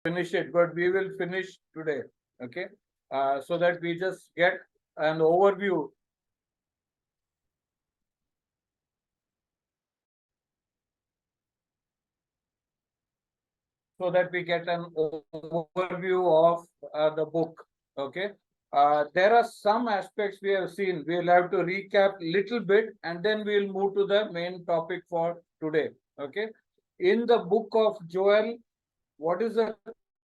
finish it, but we will finish today. Okay, so that we just get an overview. So that we get an overview of the book. Okay. There are some aspects we have seen. We'll have to recap little bit and then we'll move to the main topic for today. Okay. In the book of Joel, what is the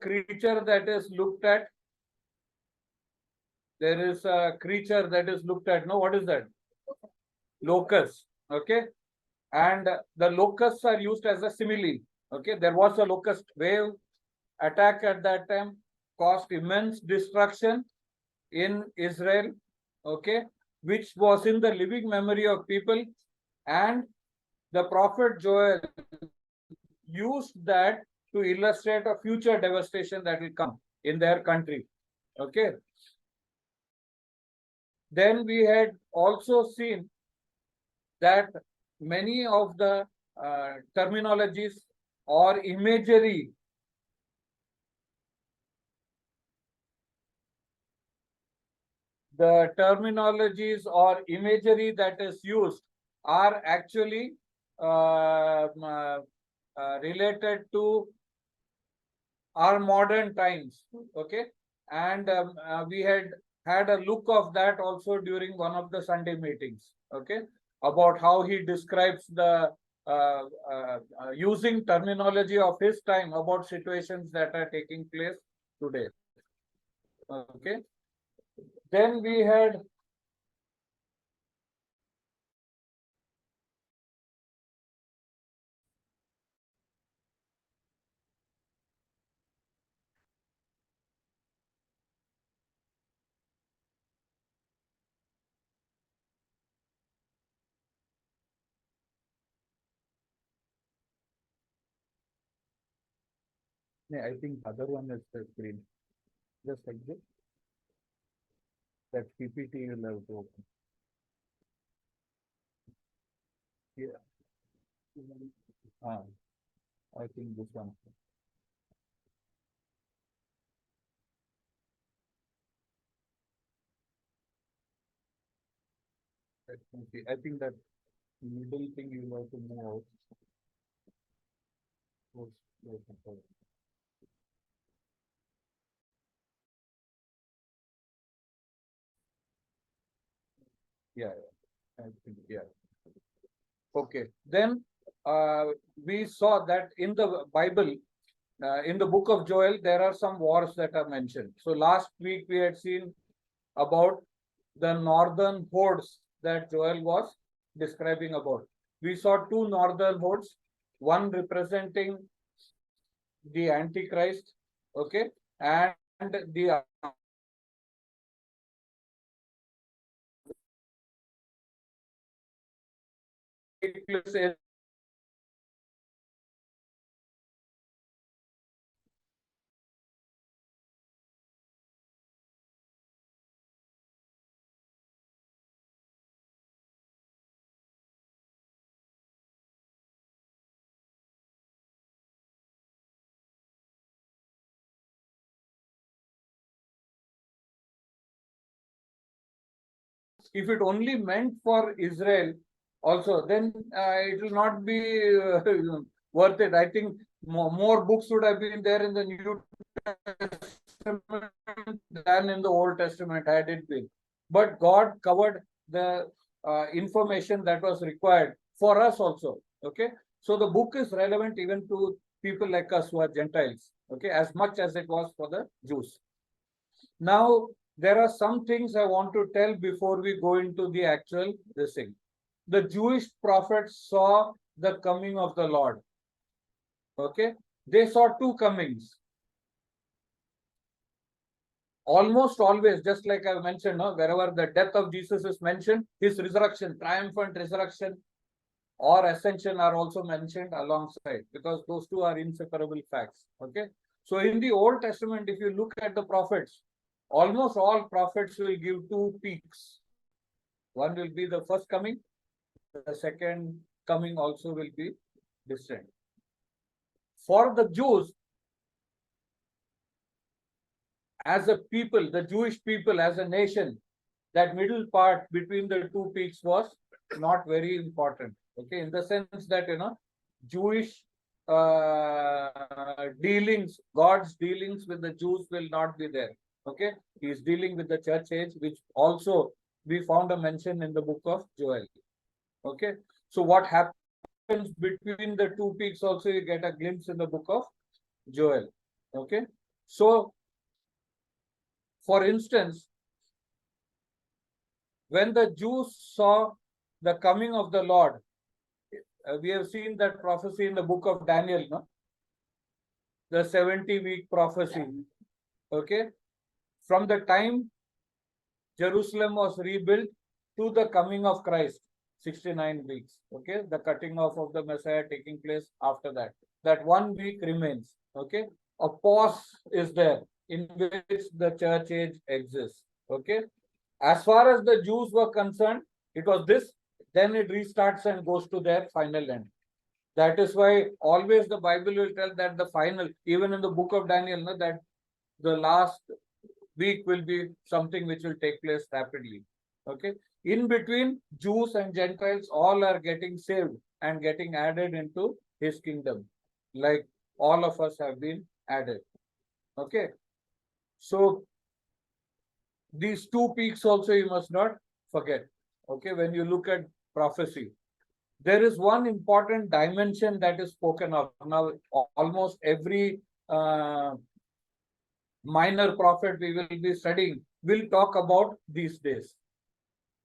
creature that is looked at? There is a creature that is looked at. No, what is that? Locust. Okay. And the locusts are used as a simile. Okay. There was a locust wave attack at that time, caused immense destruction in Israel, okay, which was in the living memory of people. And the prophet Joel used that to illustrate a future devastation that will come in their country. Okay. Then we had also seen that many of the terminologies or imagery the terminologies or imagery that is used are actually related to our modern times. Okay. And we had a look of that also during one of the Sunday meetings. Okay. About how he describes the using terminology of his time about situations that are taking place today. Okay. Then we had I think other one is the screen. Just like this. That PPT you'll have to open. Yeah. I think this one. I think that middle thing you have to move out. Yeah, I think, yeah. Okay. Then we saw that in the Bible, in the book of Joel, there are some wars that are mentioned. So last week we had seen about the northern hordes that Joel was describing about. We saw two northern hordes, one representing the Antichrist, okay, and the place if it only meant for Israel also, then it will not be worth it. I think more books would have been there in the New Testament than in the Old Testament had it been. But God covered the information that was required for us also. Okay. So the book is relevant even to people like us who are Gentiles. Okay. As much as it was for the Jews. Now, there are some things I want to tell before we go into the actual this thing. The Jewish prophets saw the coming of the Lord. Okay. They saw two comings. Almost always, just like I mentioned, no, wherever the death of Jesus is mentioned, his resurrection, triumphant resurrection or ascension are also mentioned alongside, because those two are inseparable facts. Okay. So in the Old Testament, if you look at the prophets, almost all prophets will give two peaks. One will be the first coming, the second coming also will be distant. For the Jews, as a people, the Jewish people as a nation, that middle part between the two peaks was not very important. Okay, in the sense that Jewish dealings, God's dealings with the Jews will not be there. Okay, he is dealing with the church age, which also we found a mention in the book of Joel. Okay, so what happens between the two peaks also you get a glimpse in the book of Joel. Okay, so for instance, when the Jews saw the coming of the Lord, we have seen that prophecy in the book of Daniel, no? The 70-week prophecy. Okay, from the time Jerusalem was rebuilt to the coming of Christ, 69 weeks. Okay, the cutting off of the Messiah taking place after that. That 1 week remains. Okay, a pause is there in which the church age exists. Okay, as far as the Jews were concerned, it was this, then it restarts and goes to their final end. That is why always the Bible will tell that the final, even in the book of Daniel, no, that the last week will be something which will take place rapidly. Okay. In between, Jews and Gentiles all are getting saved and getting added into his kingdom, like all of us have been added. Okay. So these two peaks also you must not forget. Okay, when you look at prophecy, there is one important dimension that is spoken of. Now, almost every minor prophet we will be studying will talk about these days.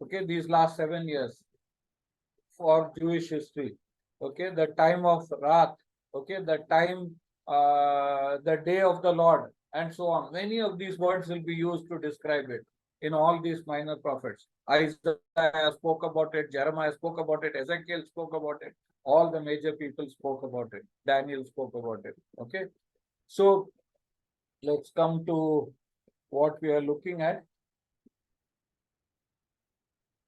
Okay, these last 7 years for Jewish history. Okay, the time of Wrath. Okay, the time, the day of the Lord, and so on. Many of these words will be used to describe it in all these minor prophets. Isaiah spoke about it, Jeremiah spoke about it, Ezekiel spoke about it, all the major people spoke about it, Daniel spoke about it. Okay, so let's come to what we are looking at.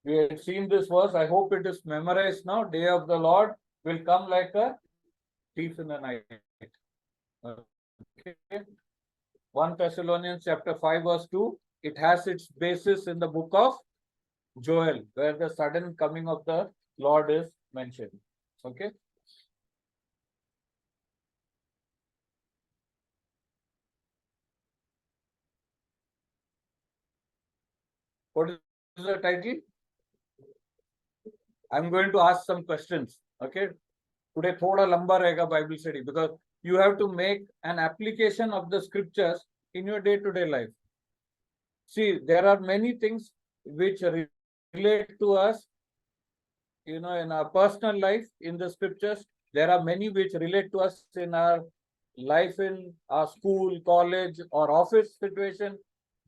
We have seen this verse. I hope it is memorized now. Day of the Lord will come like a thief in the night. Okay. 1 Thessalonians chapter 5 verse 2. It has its basis in the book of Joel, where the sudden coming of the Lord is mentioned. Okay. What is the title? I'm going to ask some questions. Okay. Today thoda lamba rahega Bible study, because you have to make an application of the scriptures in your day-to-day life. See, there are many things which relate to us, in our personal life in the scriptures. There are many which relate to us in our life in our school, college, or office situation.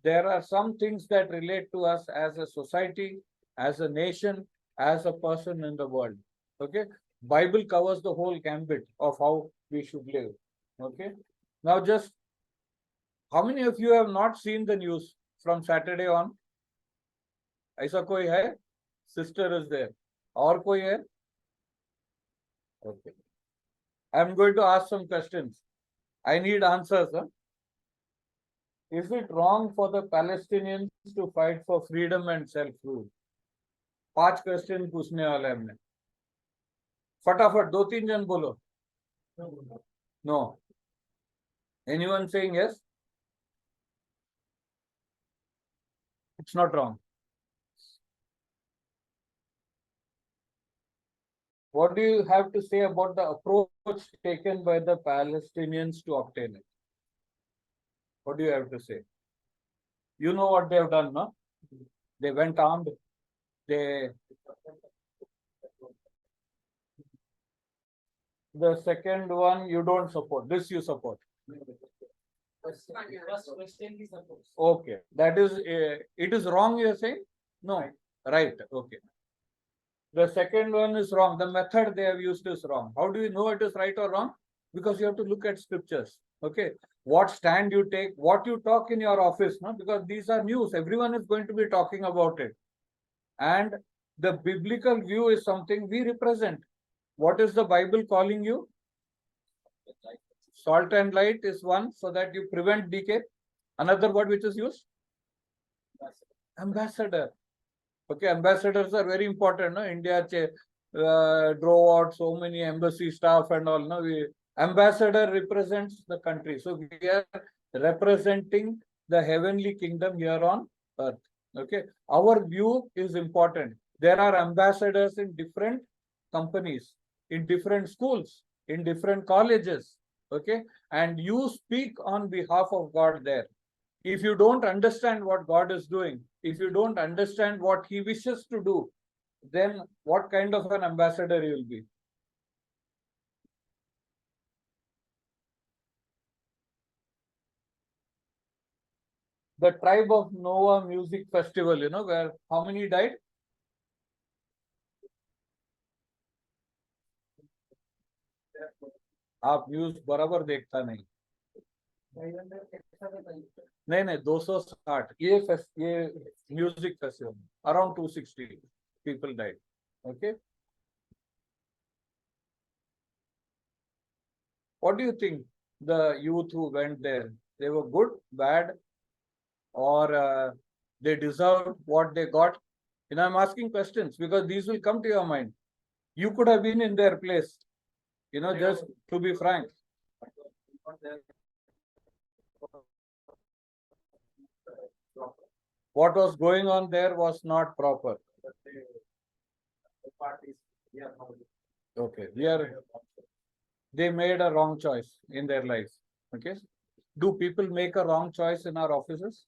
There are some things that relate to us as a society, as a nation, as a person in the world. Okay, Bible covers the whole gambit of how we should live. Okay, now just how many of you have not seen the news from Saturday on? ऐसा कोई है? Sister is there. और कोई है? Okay. I'm going to ask some questions. I need answers. Huh? Is it wrong for the Palestinians to fight for freedom and self-rule? 5 question पूछने वाले हमने. फटाफट 2-3 जन बोलो. No. Anyone saying yes? It's not wrong. What do you have to say about the approach taken by the Palestinians to obtain it? What do you have to say? You know what they have done, no? They went armed. The second one you don't support. This you support. Okay, that is it is wrong. You are saying no, right? Okay. The second one is wrong. The method they have used is wrong. How do you know it is right or wrong? Because you have to look at scriptures. Okay, what stand you take, what you talk in your office, no? Because these are news. Everyone is going to be talking about it. And the biblical view is something we represent. What is the Bible calling you? Salt and light is one, so that you prevent decay. Another word which is used? Ambassador. Okay, ambassadors are very important. No? India drove out so many embassy staff and all. No? Ambassador represents the country. So we are representing the heavenly kingdom here on earth. Okay, our view is important. There are ambassadors in different companies, in different schools, in different colleges. Okay, and you speak on behalf of God there. If you don't understand what God is doing, if you don't understand what He wishes to do, then what kind of an ambassador you will be? The tribe of Noah music festival, where how many died? आप news बराबर देखता नहीं नहीं 260 ये music festival around 260 people died. Okay, what do you think the youth who went there, they were good, bad, or they deserved what they got? I'm asking questions because these will come to your mind. You could have been in their place, just to be frank. What was going on there was not proper. Okay, they made a wrong choice in their lives. Okay, do people make a wrong choice in our offices?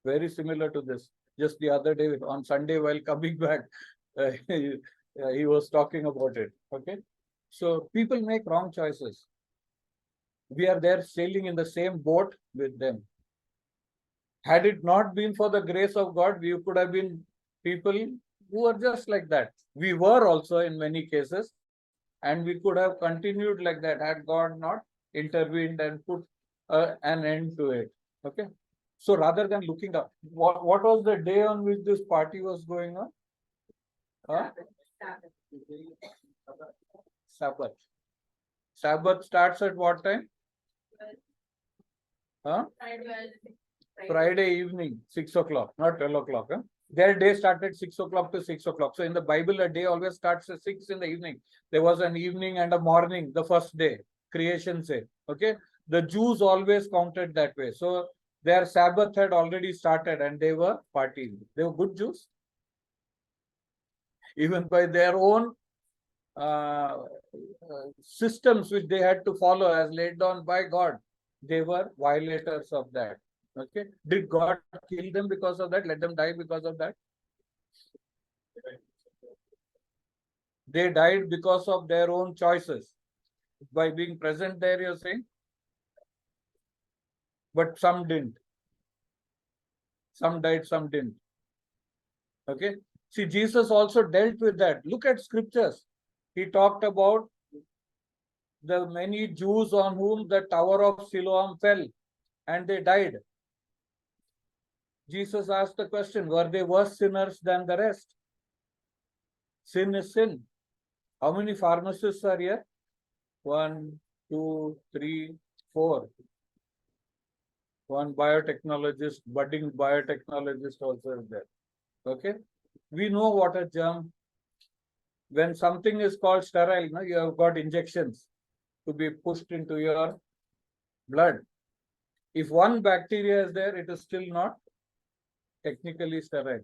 Very similar to this. Just the other day on Sunday while coming back, he was talking about it. Okay, so people make wrong choices. We are there sailing in the same boat with them. Had it not been for the grace of God, we could have been people who are just like that. We were also in many cases, and we could have continued like that had God not intervened and put an end to it. Okay. So rather than looking up, what was the day on which this party was going on? Huh? Sabbath. Sabbath starts at what time? Huh? Friday evening, 6 o'clock, not 12 o'clock. Huh? Their day started 6 o'clock to 6 o'clock. So in the Bible, a day always starts at 6 in the evening. There was an evening and a morning, the first day, creation day. Okay. The Jews always counted that way. So their Sabbath had already started and they were partying. They were good Jews. Even by their own systems which they had to follow as laid down by God, they were violators of that. Okay. Did God kill them because of that? Let them die because of that? They died because of their own choices. By being present there, you're saying? But some didn't. Some died, some didn't. Okay. See, Jesus also dealt with that. Look at scriptures. He talked about the many Jews on whom the tower of Siloam fell and they died. Jesus asked the question, were they worse sinners than the rest? Sin is sin. How many pharmacists are here? 1, 2, 3, 4. One biotechnologist, budding biotechnologist also is there. Okay. We know what a germ. When something is called sterile, you have got injections to be pushed into your blood. If one bacteria is there, it is still not technically sterile.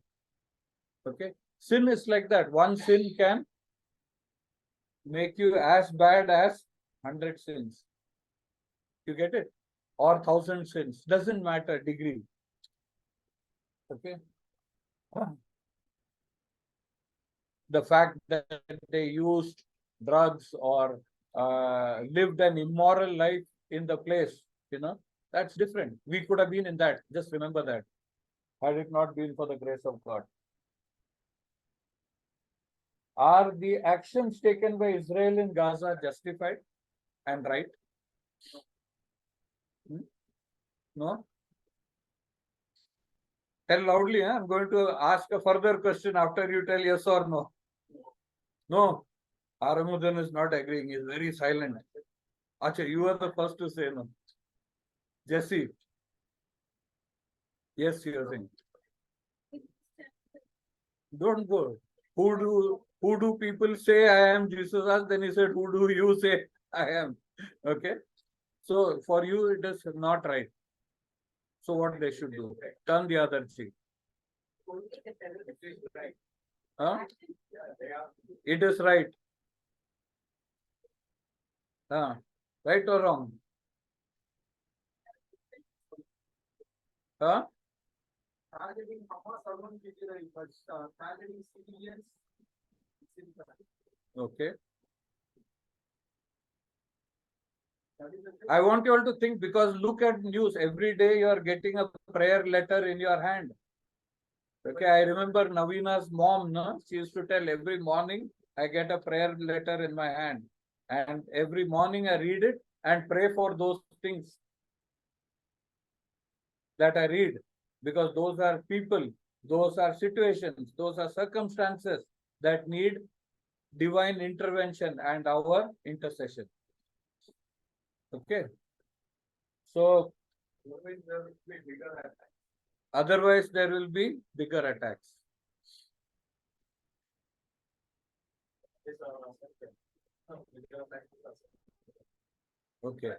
Okay. Sin is like that. One sin can make you as bad as 100 sins. You get it? Or 1,000 sins. Doesn't matter degree. Okay. The fact that they used drugs or lived an immoral life in the place, that's different. We could have been in that. Just remember that. Had it not been for the grace of God. Are the actions taken by Israel in Gaza justified and right? No? Tell loudly. I'm going to ask a further question after you tell yes or no. No. Aramudan is not agreeing. He's very silent. Acha, you are the first to say no. Jesse. Yes, you are saying. Don't go. Who do people say I am? Jesus asked. Then he said, "Who do you say I am?" Okay. So for you, it is not right. So what they should do? Turn the other cheek. Huh? It is right. Huh? Right or wrong? Huh? Targeting Hamas alone will be right, but targeting civilians, it's incorrect. Okay. I want you all to think, because look at news every day. You are getting a prayer letter in your hand. Okay, I remember Naveena's mom. No, she used to tell every morning I get a prayer letter in my hand, and every morning I read it and pray for those things that I read, because those are people, those are situations, those are circumstances that need divine intervention and our intercession. Okay. So otherwise there will be bigger attacks. Okay.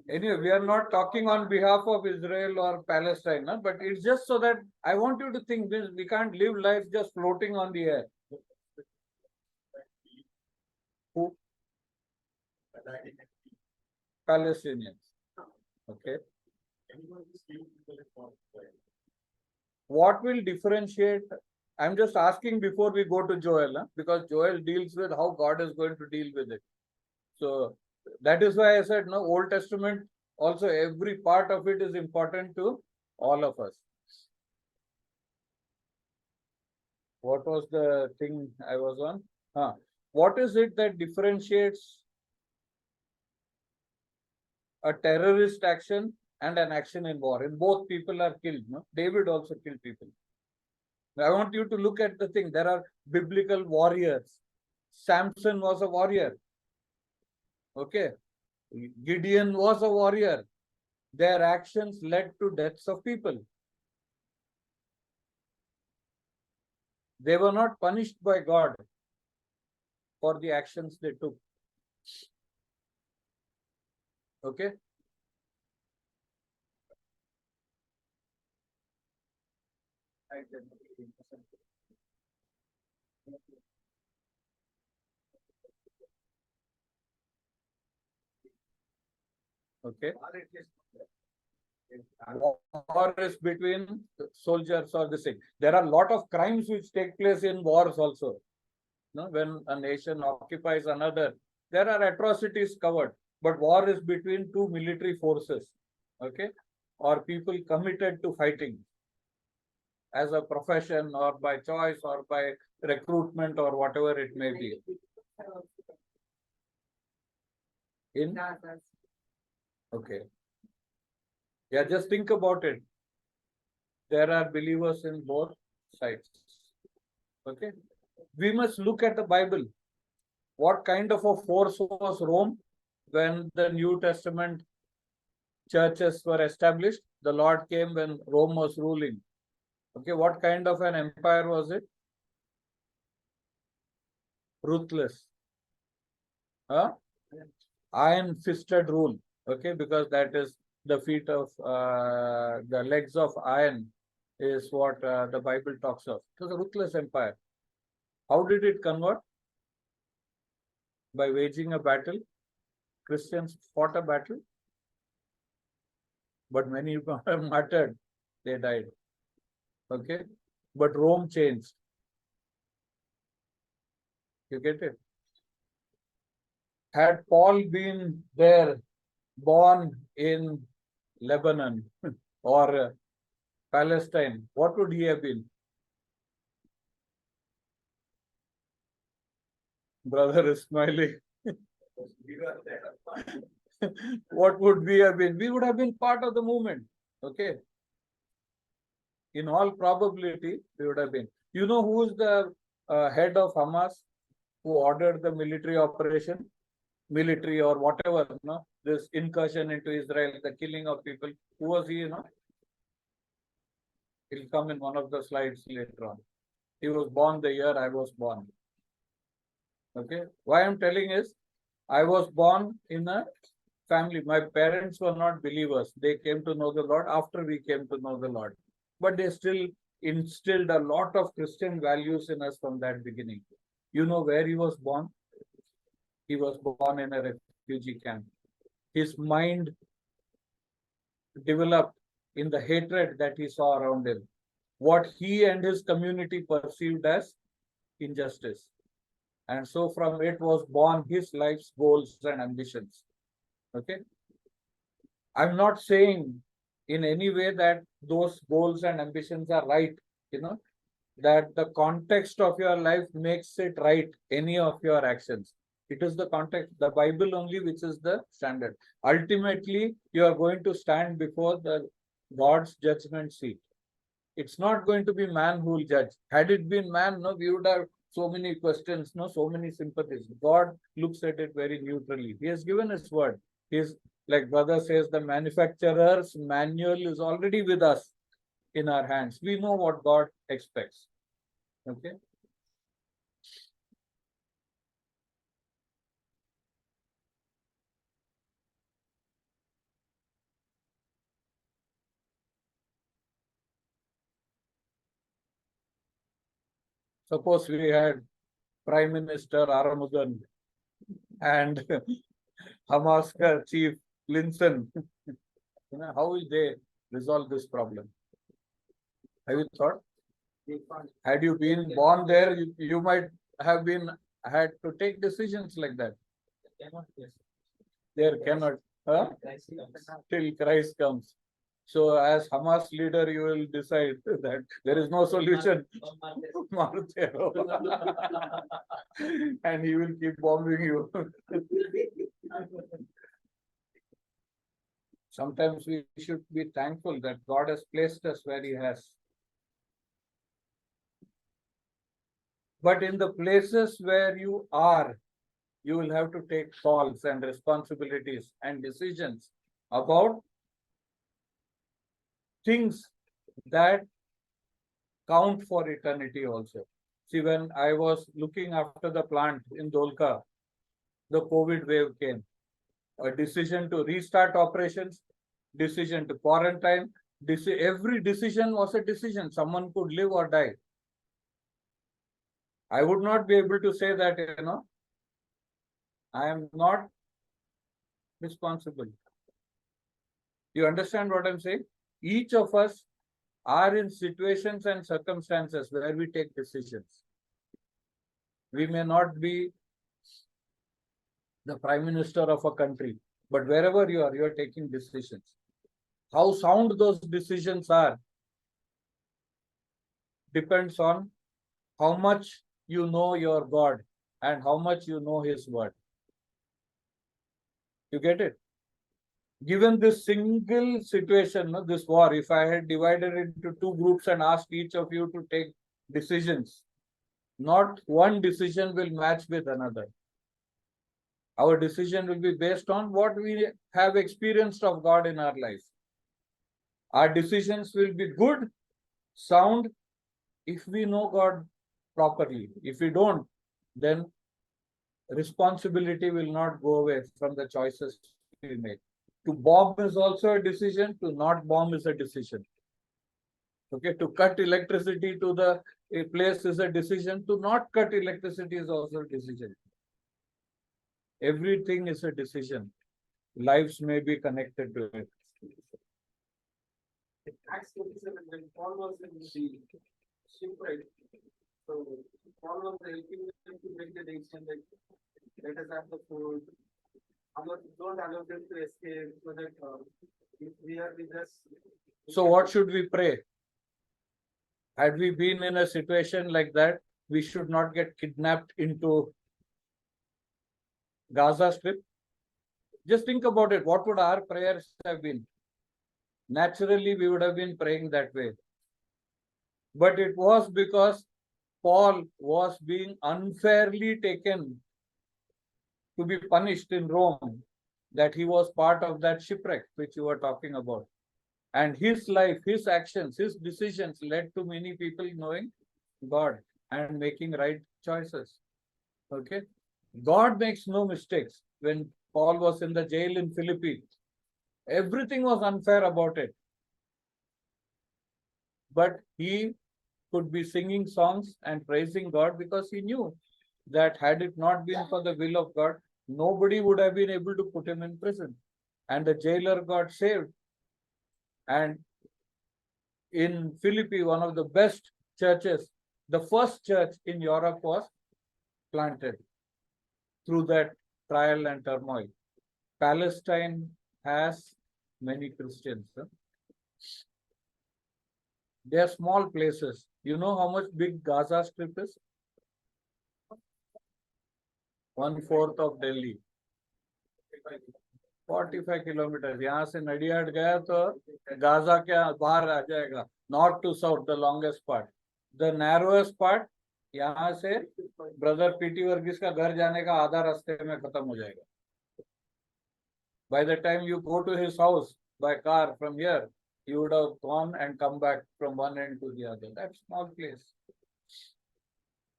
Anyway, we are not talking on behalf of Israel or Palestine, no? But it's just so that I want you to think this: we can't live life just floating on the air. Who? Palestinians. Okay. What will differentiate? I'm just asking before we go to Joel, huh? Because Joel deals with how God is going to deal with it. So that is why I said, no, Old Testament, also every part of it is important to all of us. What was the thing I was on? What is it that differentiates a terrorist action and an action in war? In both, people are killed. No? David also killed people. I want you to look at the thing. There are biblical warriors. Samson was a warrior. Okay. Gideon was a warrior. Their actions led to deaths of people. They were not punished by God for the actions they took. Okay. Okay. War is between soldiers or the same. There are a lot of crimes which take place in wars also. No, when a nation occupies another, there are atrocities covered. But war is between two military forces, okay, or people committed to fighting as a profession or by choice or by recruitment or whatever it may be. In okay, yeah, just think about it. There are believers in both sides. Okay, we must look at the Bible. What kind of a force was Rome when the New Testament churches were established? The Lord came when Rome was ruling. Okay, what kind of an empire was it? Ruthless. Huh? Iron-fisted rule. Okay, because that is the feet of the legs of iron is what the Bible talks of. It was a ruthless empire. How did it convert? By waging a battle. Christians fought a battle, but many martyred. They died. Okay, but Rome changed. You get it? Had Paul been there, born in Lebanon or Palestine, what would he have been? Brother is smiling. What would we have been? We would have been part of the movement. Okay. In all probability, we would have been. You know who is the head of Hamas who ordered the military operation? military or whatever, this incursion into Israel, the killing of people. Who was he, He'll come in one of the slides later on. He was born the year I was born. Okay. Why I'm telling is, I was born in a family. My parents were not believers. They came to know the Lord after we came to know the Lord. But they still instilled a lot of Christian values in us from that beginning. You know where he was born? He was born in a refugee camp. His mind developed in the hatred that he saw around him, what he and his community perceived as injustice. And so from it was born his life's goals and ambitions. Okay. I'm not saying in any way that those goals and ambitions are right, that the context of your life makes it right, any of your actions. It is the context, the Bible only, which is the standard. Ultimately, you are going to stand before the God's judgment seat. It's not going to be man who will judge. Had it been man, we would have so many questions, so many sympathies. God looks at it very neutrally. He has given his word. His, like brother says, the manufacturer's manual is already with us in our hands. We know what God expects. Okay. Suppose we had Prime Minister Aramugan and Hamas chief Linson. How will they resolve this problem? Have you thought? Had you been born there, you might have had to take decisions like that. There cannot, till Christ comes. So as Hamas leader, you will decide that there is no solution. And he will keep bombing you. Sometimes we should be thankful that God has placed us where he has. But in the places where you are, you will have to take calls and responsibilities and decisions about things that count for eternity also. See, when I was looking after the plant in Dholka, the COVID wave came. A decision to restart operations, decision to quarantine, every decision was a decision. Someone could live or die. I would not be able to say that, I am not responsible. You understand what I'm saying? Each of us are in situations and circumstances where we take decisions. We may not be the Prime Minister of a country, but wherever you are taking decisions. How sound those decisions are depends on how much you know your God and how much you know his word. You get it? Given this single situation, this war, if I had divided it into two groups and asked each of you to take decisions, not one decision will match with another. Our decision will be based on what we have experienced of God in our life. Our decisions will be good, sound, if we know God properly. If we don't, then responsibility will not go away from the choices we make. To bomb is also a decision, to not bomb is a decision. Okay, to cut electricity to the place is a decision, to not cut electricity is also a decision. Everything is a decision. Lives may be connected to it. Acts 27, when Paul was in the shipwreck, so Paul was helping them to make the decision that let us have the food. Don't allow them to escape so that if we are with us. So what should we pray? Had we been in a situation like that, we should not get kidnapped into Gaza Strip. Just think about it. What would our prayers have been? Naturally, we would have been praying that way. But it was because Paul was being unfairly taken to be punished in Rome, that he was part of that shipwreck which you were talking about. And his life, his actions, his decisions led to many people knowing God and making right choices. Okay. God makes no mistakes. When Paul was in the jail in Philippi, everything was unfair about it. But he could be singing songs and praising God because he knew that had it not been for the will of God, nobody would have been able to put him in prison. And the jailer got saved. And in Philippi, one of the best churches, the first church in Europe was planted through that trial and turmoil. Palestine has many Christians. Huh? They are small places. You know how much big Gaza Strip is? 1/4 of Delhi. 45 kilometers. यहाँ से नडियाड गया तो Gaza के बाहर आ जाएगा. North to south, the longest part. The narrowest part, यहाँ से brother PT Varghese का घर जाने का आधा रास्ते में खत्म हो जाएगा. By the time you go to his house by car from here, you would have gone and come back from one end to the other. That's small place.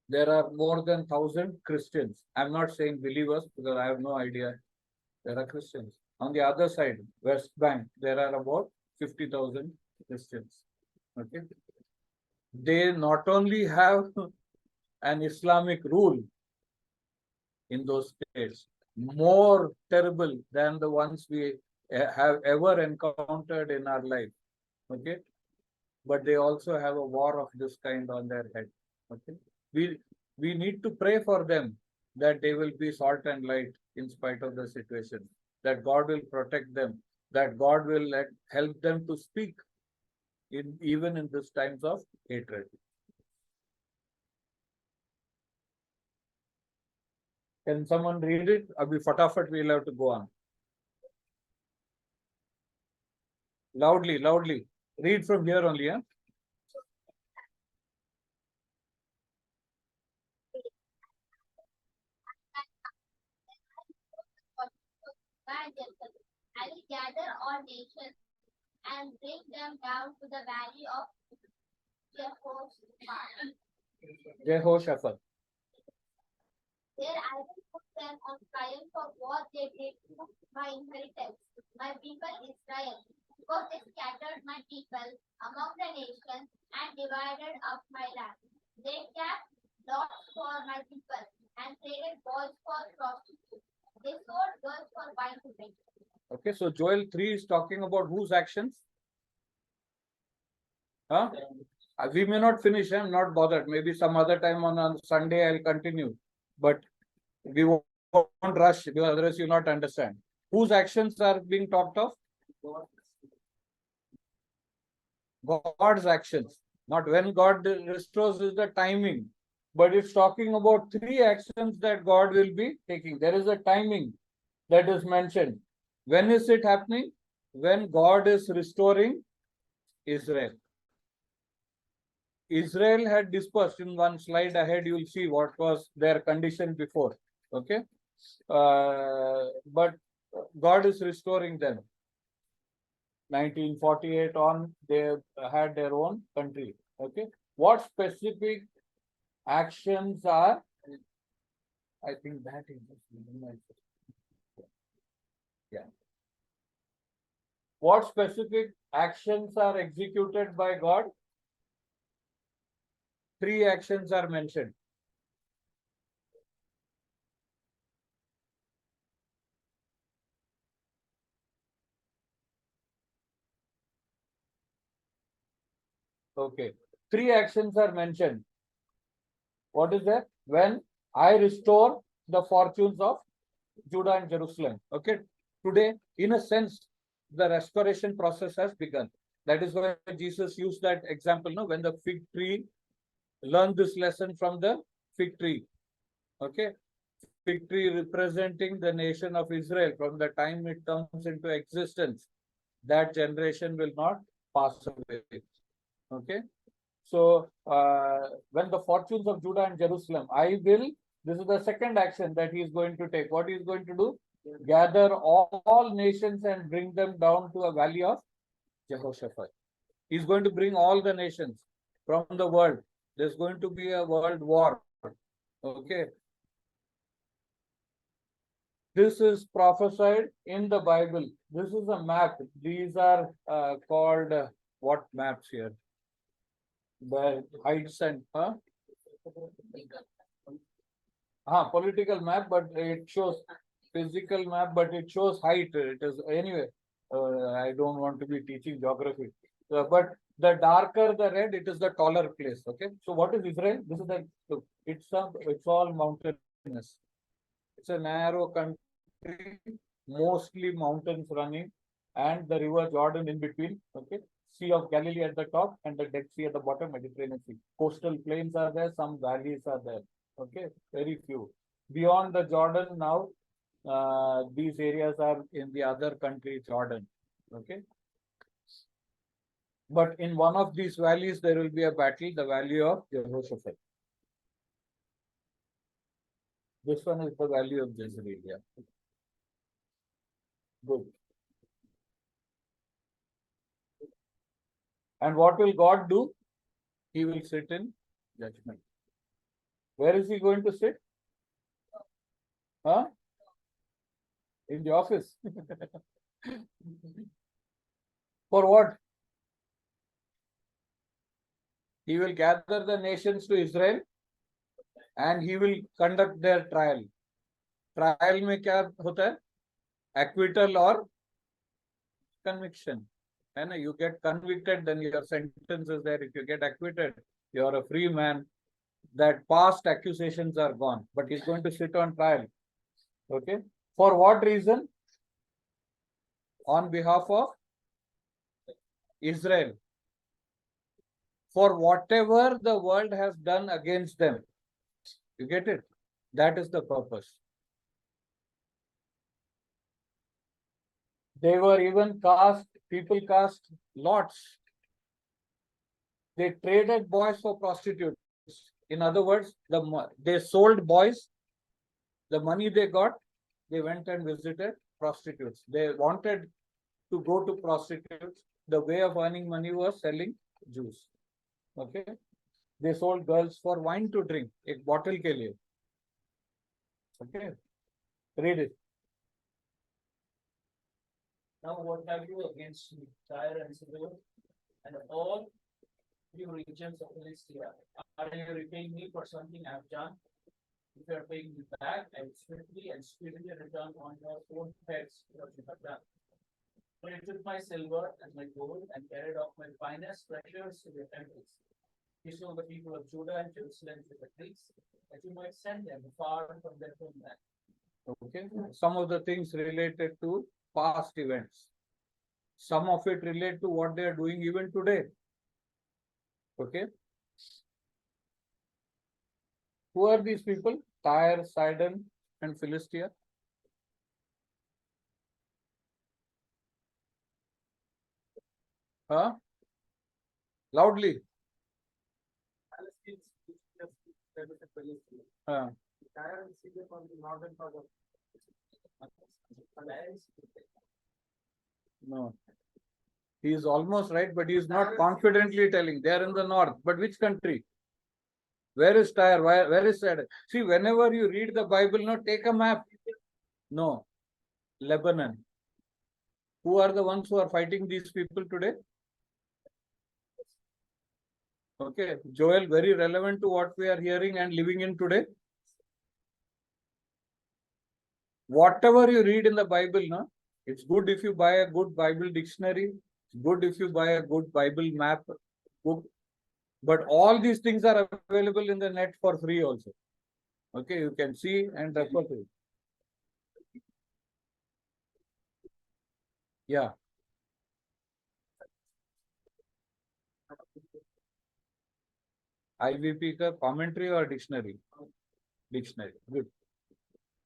There are more than 1,000 Christians. I'm not saying believers because I have no idea. There are Christians. On the other side, West Bank, there are about 50,000 Christians. Okay. They not only have an Islamic rule in those states, more terrible than the ones we have ever encountered in our life. Okay. But they also have a war of this kind on their head. Okay. We need to pray for them that they will be salt and light in spite of the situation, that God will protect them, that God will help them to speak even in these times of hatred. Can someone read it? Abhi fatafat we'll have to go on. Loudly, loudly. Read from here only, huh? I will gather all nations and bring them down to the valley of Jehoshaphat. There I will put them on trial for what they did to my inheritance, my people Israel, because they scattered my people among the nations and divided up my land. They cast lots for my people and traded boys for prostitutes. They sold girls for wine to drink. Okay, so Joel 3 is talking about whose actions? Huh? We may not finish, I'm not bothered. Maybe some other time on Sunday I'll continue. But we won't rush because otherwise you'll not understand. Whose actions are being talked of? God's actions. Not when God restores is the timing. But it's talking about 3 actions that God will be taking. There is a timing that is mentioned. When is it happening? When God is restoring Israel. Israel had dispersed. In one slide ahead, you will see what was their condition before. Okay. But God is restoring them. 1948 on, they had their own country. Okay. What specific actions are? I think that is yeah. What specific actions are executed by God? 3 actions are mentioned. Okay. 3 actions are mentioned. What is that? When I restore the fortunes of Judah and Jerusalem. Okay. Today, in a sense, the restoration process has begun. That is why Jesus used that example, no? When the fig tree learned this lesson from the fig tree. Okay. Fig tree representing the nation of Israel from the time it comes into existence. That generation will not pass away. Okay. So, when the fortunes of Judah and Jerusalem, I will This is the second action that he is going to take. What he is going to do? Gather all nations and bring them down to a valley of Jehoshaphat. He is going to bring all the nations from the world. There's going to be a world war. Okay. This is prophesied in the Bible. This is a map. These are called what maps here? The heights and political map, but it shows physical map, but it shows height. It is anyway. I don't want to be teaching geography, but the darker the red, it is the taller place. Okay. So what is Israel? This is the look. It's all mountainous. It's a narrow country, mostly mountains running, and the river Jordan in between. Okay. Sea of Galilee at the top and the Dead Sea at the bottom, Mediterranean Sea. Coastal plains are there, some valleys are there. Okay, very few. Beyond the Jordan now, these areas are in the other country, Jordan. Okay. But in one of these valleys, there will be a battle, the valley of Jehoshaphat. This one is the valley of Jezreel. Yeah. Good. And what will God do? He will sit in judgment. Where is he going to sit? Huh? In the office. For what? He will gather the nations to Israel and he will conduct their trial. Trial में क्या होता है? Acquittal or conviction. And you get convicted, then your sentence is there. If you get acquitted, you are a free man. That past accusations are gone, but he's going to sit on trial. Okay. For what reason? On behalf of Israel. For whatever the world has done against them. You get it? That is the purpose. They were even people cast lots. They traded boys for prostitutes. In other words, they sold boys. The money they got, they went and visited prostitutes. They wanted to go to prostitutes. The way of earning money was selling juice. Okay. They sold girls for wine to drink. एक bottle के लिए. Okay. Read it. Now what have you against me, Tyre and Sidon, and all you regions of Philistia? Are you repaying me for something I have done? If you are paying me back, I will swiftly and speedily return on your own heads what you have done. For you took my silver and my gold and carried off my finest treasures to your temples. You sold the people of Judah and Jerusalem to the Greeks, that you might send them far from their homeland. Okay. Some of the things related to past events. Some of it relate to what they are doing even today. Okay. Who are these people? Tyre, Sidon, and Philistia. Huh? Loudly. Tyre and Sidon from the northern part of No. He is almost right, but he is not confidently telling. They are in the north. But which country? Where is Tyre? Where is Sidon? See, whenever you read the Bible, no, take a map. No. Lebanon. Who are the ones who are fighting these people today? Okay. Joel, very relevant to what we are hearing and living in today. Whatever you read in the Bible, no, it's good if you buy a good Bible dictionary. It's good if you buy a good Bible map book. But all these things are available in the net for free also. Okay, you can see and refer to it. Yeah. IVP ka commentary or dictionary? Dictionary. Good.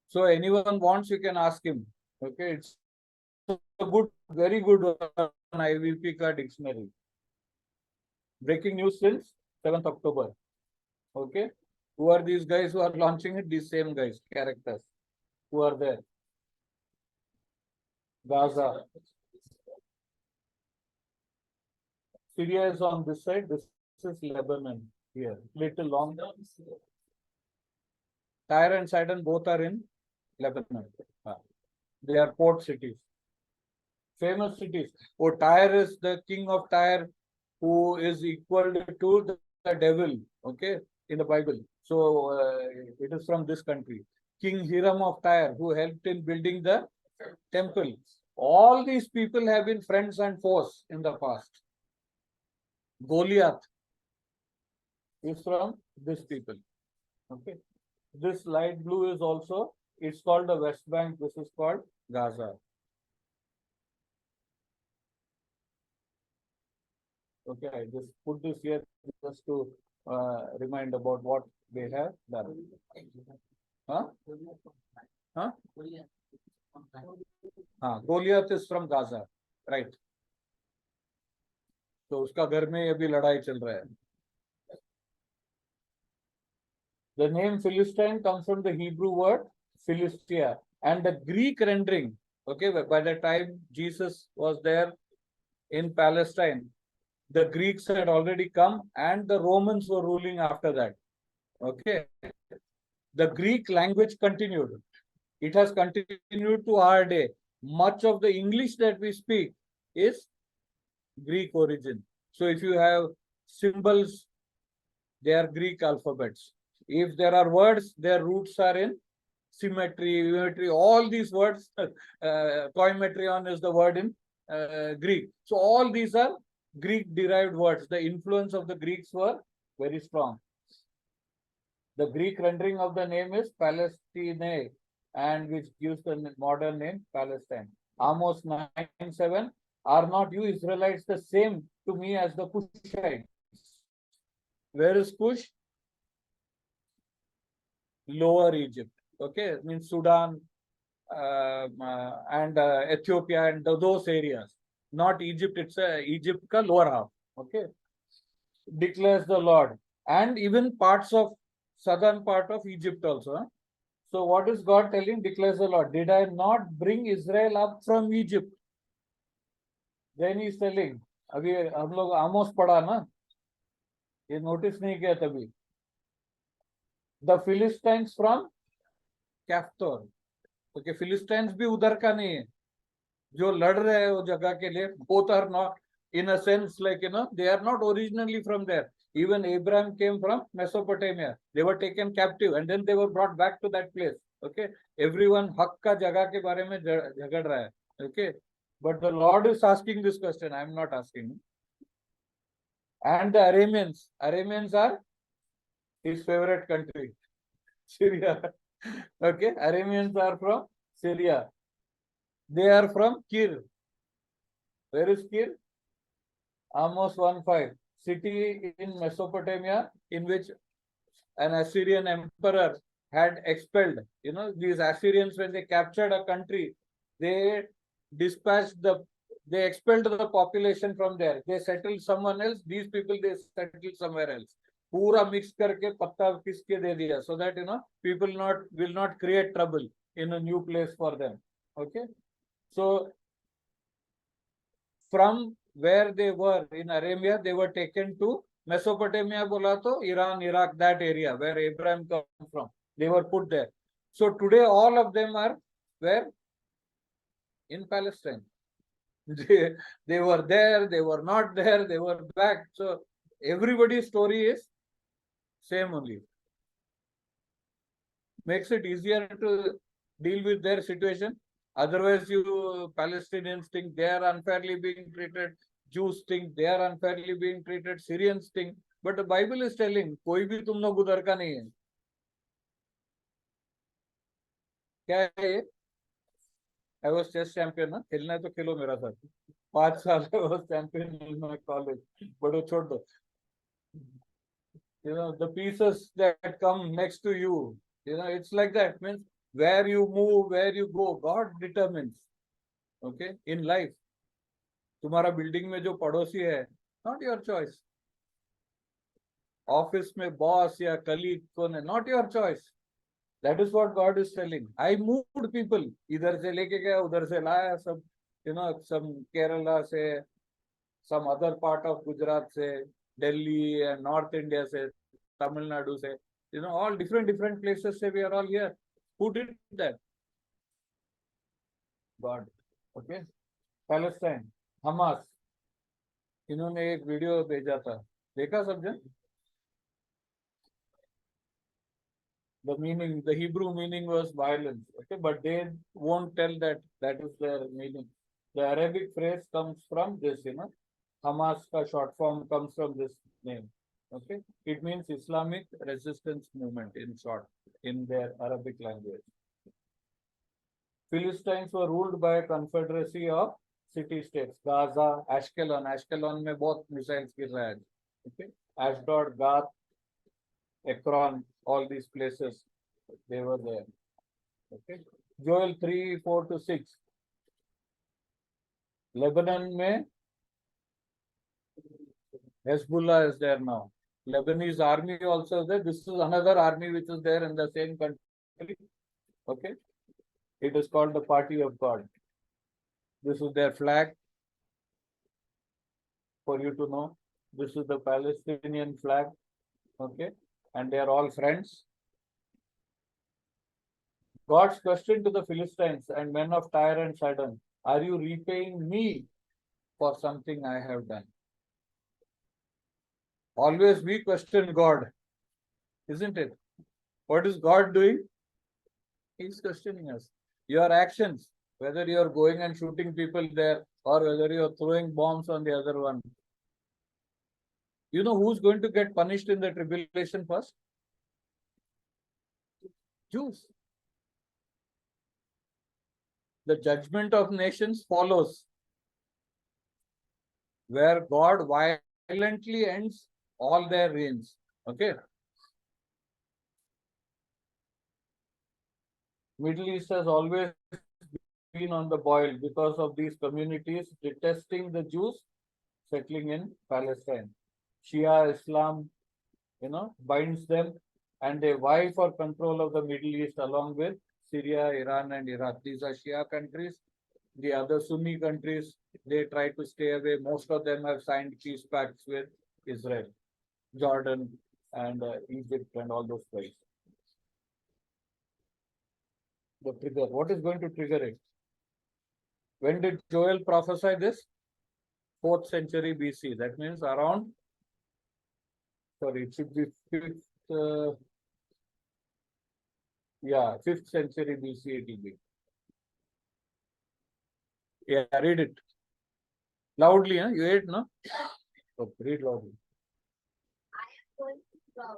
So anyone wants, you can ask him. Okay, it's a good, very good one, IVP ka dictionary. Breaking news since 7th October. Okay. Who are these guys who are launching it? These same guys, characters who are there. Gaza. Syria is on this side. This is Lebanon here. Little long. Tyre and Sidon both are in Lebanon. They are port cities. Famous cities. Oh, Tyre is the king of Tyre, who is equal to the devil, okay, in the Bible. So it is from this country. King Hiram of Tyre, who helped in building the temple. All these people have been friends and foes in the past. Goliath is from this people. Okay. This light blue is also, it's called the West Bank. This is called Gaza. Okay, I just put this here just to remind about what they have done. Huh? Huh? Goliath is from Gaza, right? तो उसका घर में अभी लड़ाई चल रहा है. The name Philistine comes from the Hebrew word Philistia, and the Greek rendering. Okay, by the time Jesus was there in Palestine, the Greeks had already come and the Romans were ruling after that. Okay. The Greek language continued. It has continued to our day. Much of the English that we speak is Greek origin. So if you have symbols, they are Greek alphabets. If there are words, their roots are in symmetry, geometry, all these words. Koimetrion is the word in Greek. So all these are Greek derived words. The influence of the Greeks were very strong. The Greek rendering of the name is Palestine, and which gives the modern name Palestine. Amos 9:7. Are not you Israelites the same to me as the Cushites? Where is Cush? Lower Egypt. Okay, it means Sudan and Ethiopia and those areas. Not Egypt, it's Egypt ka lower half. Okay, declares the Lord, and even parts of southern part of Egypt also. Huh? So what is God telling? Declares the Lord. Did I not bring Israel up from Egypt? Then he is telling. अभी हम लोग आमोस पढ़ा ना, ये notice नहीं किया तभी. The Philistines from Caphtor. Okay, Philistines भी उधर का नहीं है. जो लड़ रहे हैं वो जगह के लिए, both are not, in a sense, like, they are not originally from there. Even Abraham came from Mesopotamia. They were taken captive and then they were brought back to that place. Okay, everyone हक का जगह के बारे में झगड़ रहा है. Okay, but the Lord is asking this question. I am not asking. And the Arameans are his favorite country, Syria. Okay, Arameans are from Syria. They are from Kir. Where is Kir? Amos 1:5. City in Mesopotamia in which an Assyrian emperor had expelled. These Assyrians, when they captured a country, they they expelled the population from there. They settled someone else. These people, they settled somewhere else. पूरा mix करके पत्ता पिस के दे दिया, so that people will not create trouble in a new place for them. Okay, so from where they were in Arabia, they were taken to Mesopotamia, bola to Iran, Iraq, that area where Abraham come from. They were put there. So today all of them are where? In Palestine. They were there, they were not there, they were back. So everybody's story is same only. Makes it easier to deal with their situation. Otherwise, you Palestinians think they are unfairly being treated. Jews think they are unfairly being treated. Syrians think. But the Bible is telling, कोई भी तुम लोग उधर का नहीं है. क्या है? I was chess champion ना. खेलना है तो खेलो मेरा साथ. 5 साल I was champion in my college. But वो छोड़ दो. The pieces that come next to you, it's like that. Means where you move, where you go, God determines. Okay, in life. तुम्हारा बिल्डिंग में जो पड़ोसी है, not your choice. office में boss या colleague कौन है, not your choice. That is what God is telling. I moved people. इधर से लेके गया, उधर से लाया, सब, some Kerala से, some other part of Gujarat से, Delhi and North India से, Tamil Nadu से, all different places से, we are all here. Who did that? God. Okay. Palestine, Hamas. इन्होंने एक वीडियो भेजा था, देखा सब जन? The meaning, the Hebrew meaning was violence. Okay, but they won't tell that is their meaning. The Arabic phrase comes from this, Hamas ka short form comes from this name. Okay, it means Islamic resistance movement in short, in their Arabic language. Philistines were ruled by a confederacy of city-states. Gaza, Ashkelon. Ashkelon में बहुत missiles गिर रहा है. Okay, Ashdod, Gath, Ekron, all these places, they were there. Okay. Joel 3:4-6. Lebanon में Hezbollah is there now. Lebanese army also is there. This is another army which is there in the same country. Okay. It is called the Party of God. This is their flag. For you to know, this is the Palestinian flag. Okay. And they are all friends. God's question to the Philistines and men of Tyre and Sidon, are you repaying me for something I have done? Always we question God, isn't it? What is God doing? He's questioning us. Your actions, whether you're going and shooting people there or whether you're throwing bombs on the other one. You know who's going to get punished in the tribulation first? Jews. The judgment of nations follows, where God violently ends all their reigns. Okay. Middle East has always been on the boil because of these communities detesting the Jews settling in Palestine. Shia Islam, binds them, and they vie for control of the Middle East along with Syria, Iran, and Iraq. These are Shia countries. The other Sunni countries, they try to stay away. Most of them have signed peace pacts with Israel, Jordan, and Egypt, and all those places. The trigger. What is going to trigger it? When did Joel prophesy this? 4th century BC. That means around, it should be 5th, 5th century BC it will be. Yeah, read it. Loudly, huh? You ate, no? Oh, read loudly. I am going to flow.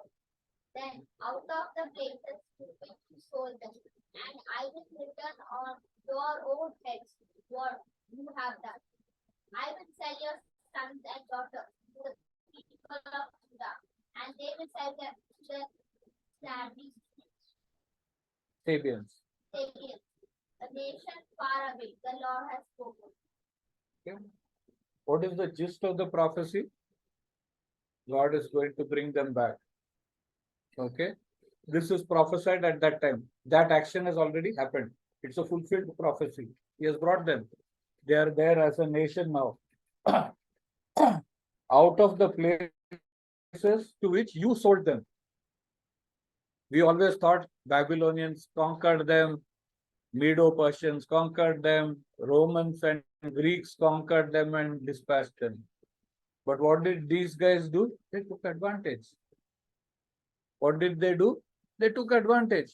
Then out of the places to which you sold them, and I will return on your own heads what you have done. I will sell your sons and daughters to the people of Judah, and they will sell them to the Sabians. A nation far away. The Lord has spoken. Okay. What is the gist of the prophecy? God is going to bring them back. Okay. This is prophesied at that time. That action has already happened. It's a fulfilled prophecy. He has brought them. They are there as a nation now. Out of the places to which you sold them. We always thought Babylonians conquered them, Medo-Persians conquered them, Romans and Greeks conquered them and dispatched them. But what did these guys do? They took advantage. What did they do? They took advantage.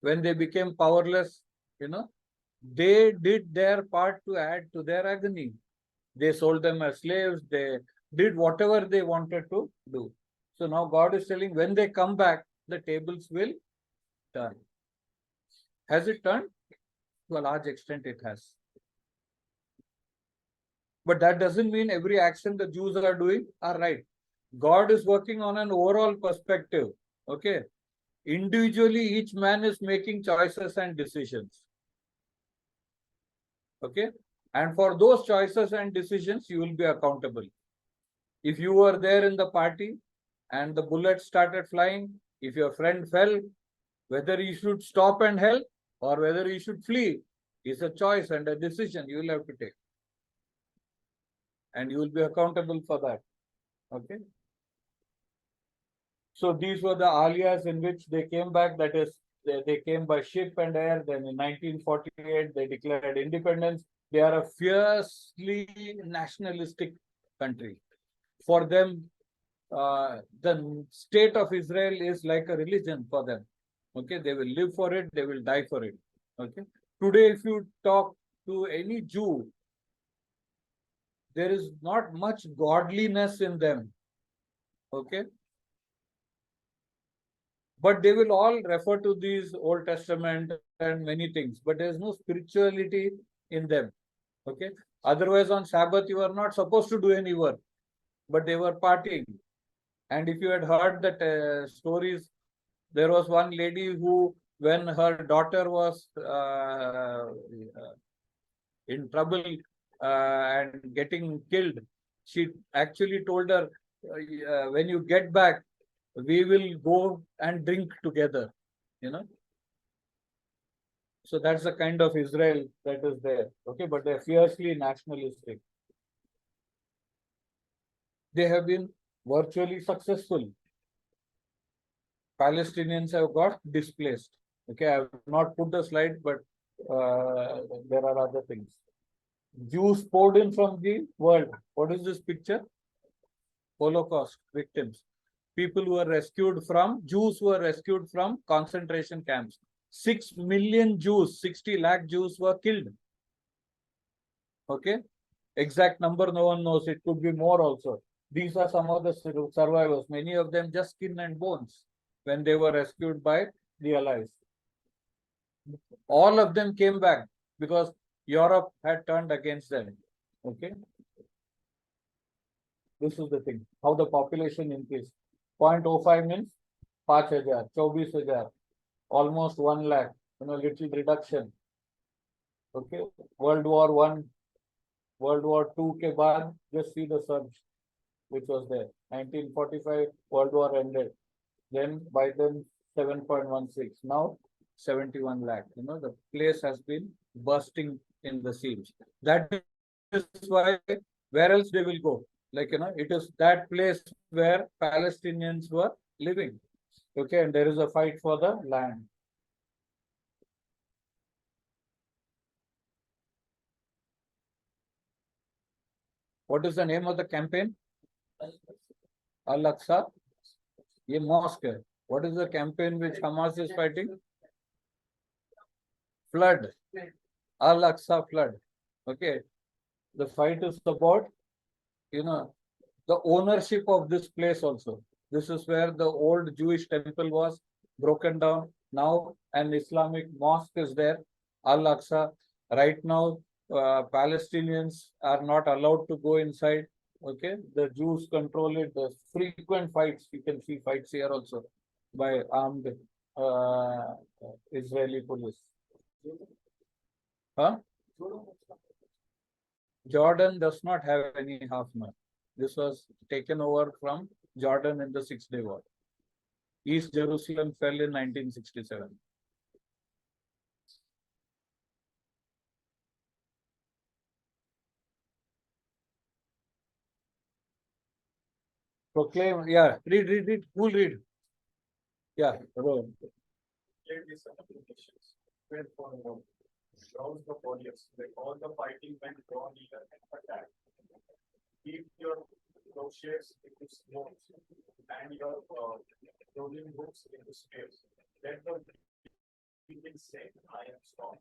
When they became powerless, they did their part to add to their agony. They sold them as slaves. They did whatever they wanted to do. So now God is telling, when they come back, the tables will turn. Has it turned? To a large extent, it has. But that doesn't mean every action the Jews are doing are right. God is working on an overall perspective. Okay. Individually, each man is making choices and decisions. Okay. And for those choices and decisions, you will be accountable. If you were there in the party, and the bullets started flying, if your friend fell, whether you should stop and help or whether you should flee is a choice and a decision you will have to take. And you will be accountable for that. Okay. So these were the alias in which they came back. That is, they came by ship and air. Then in 1948, they declared independence. They are a fiercely nationalistic country. For them, the state of Israel is like a religion for them. Okay, they will live for it, they will die for it. Okay. Today, if you talk to any Jew, there is not much godliness in them. Okay. But they will all refer to these Old Testament and many things, but there is no spirituality in them. Okay. Otherwise, on Sabbath, you are not supposed to do any work, but they were partying. And if you had heard that stories, there was one lady who, when her daughter was in trouble and getting killed, she actually told her, when you get back, we will go and drink together, you know. So that's the kind of Israel that is there. Okay, but they're fiercely nationalistic. They have been virtually successful. Palestinians have got displaced. Okay, I have not put the slide, but there are other things. Jews poured in from the world. What is this picture? Holocaust victims. People who were rescued from, Jews who were rescued from concentration camps. 6 million Jews, 60 lakh Jews were killed. Okay, exact number no one knows. It could be more also. These are some of the survivors, many of them just skin and bones when they were rescued by the Allies. All of them came back because Europe had turned against them. Okay. This is the thing, how the population increased. 0.05 means 5,000, 24,000, almost 1 lakh, little reduction. Okay. World War I, World War II ke baad, just see the surge which was there. 1945, World War ended. Then by then 7.16. Now 71 lakh. The place has been bursting in the seams. That is why, where else they will go? It is that place where Palestinians were living. Okay, and there is a fight for the land. What is the name of the campaign? Al-Aqsa. Ye mosque hai. What is the campaign which Hamas is fighting? Flood. Al-Aqsa flood. Okay. The fight is about, the ownership of this place also. This is where the old Jewish temple was broken down. Now an Islamic mosque is there, Al-Aqsa. Right now, Palestinians are not allowed to go inside. Okay, the Jews control it. The frequent fights, you can see fights here also by armed Israeli police. Huh? Jordan does not have any half mile. This was taken over from Jordan in the 6-day war. East Jerusalem fell in 1967. Proclaim, yeah, read. Who will read? Yeah, Rohan. Rouse the warriors, like all the fighting men draw near and attack. Keep your crochet into smoke and your rolling hooks into spears. Let the people say, I am strong.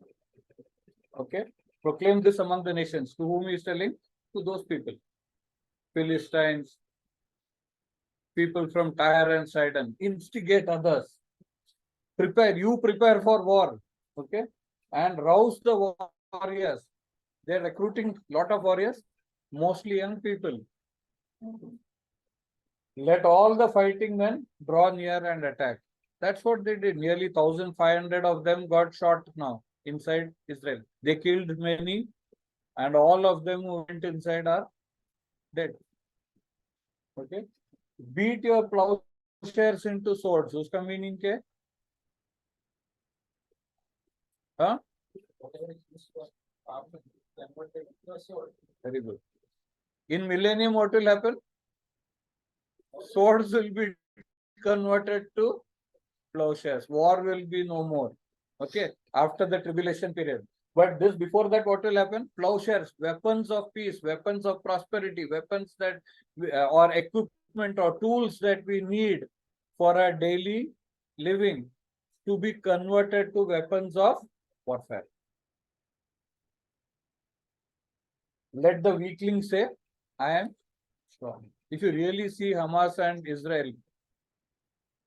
Okay. Proclaim this among the nations. To whom he is telling? To those people. Philistines, people from Tyre and Sidon. Instigate others. Prepare for war. Okay. And rouse the warriors. They're recruiting a lot of warriors, mostly young people. Let all the fighting men draw near and attack. That's what they did. Nearly 1,500 of them got shot now inside Israel. They killed many, and all of them who went inside are dead. Okay. beat your plowshares into swords. उसका meaning क्या है? हाँ? Very good. In millennium, what will happen? Swords will be converted to plowshares. War will be no more. Okay, after the tribulation period. But this before that, what will happen? Plowshares, weapons of peace, weapons of prosperity, weapons that or equipment or tools that we need for our daily living to be converted to weapons of warfare. Let the weakling say, I am strong. If you really see Hamas and Israel,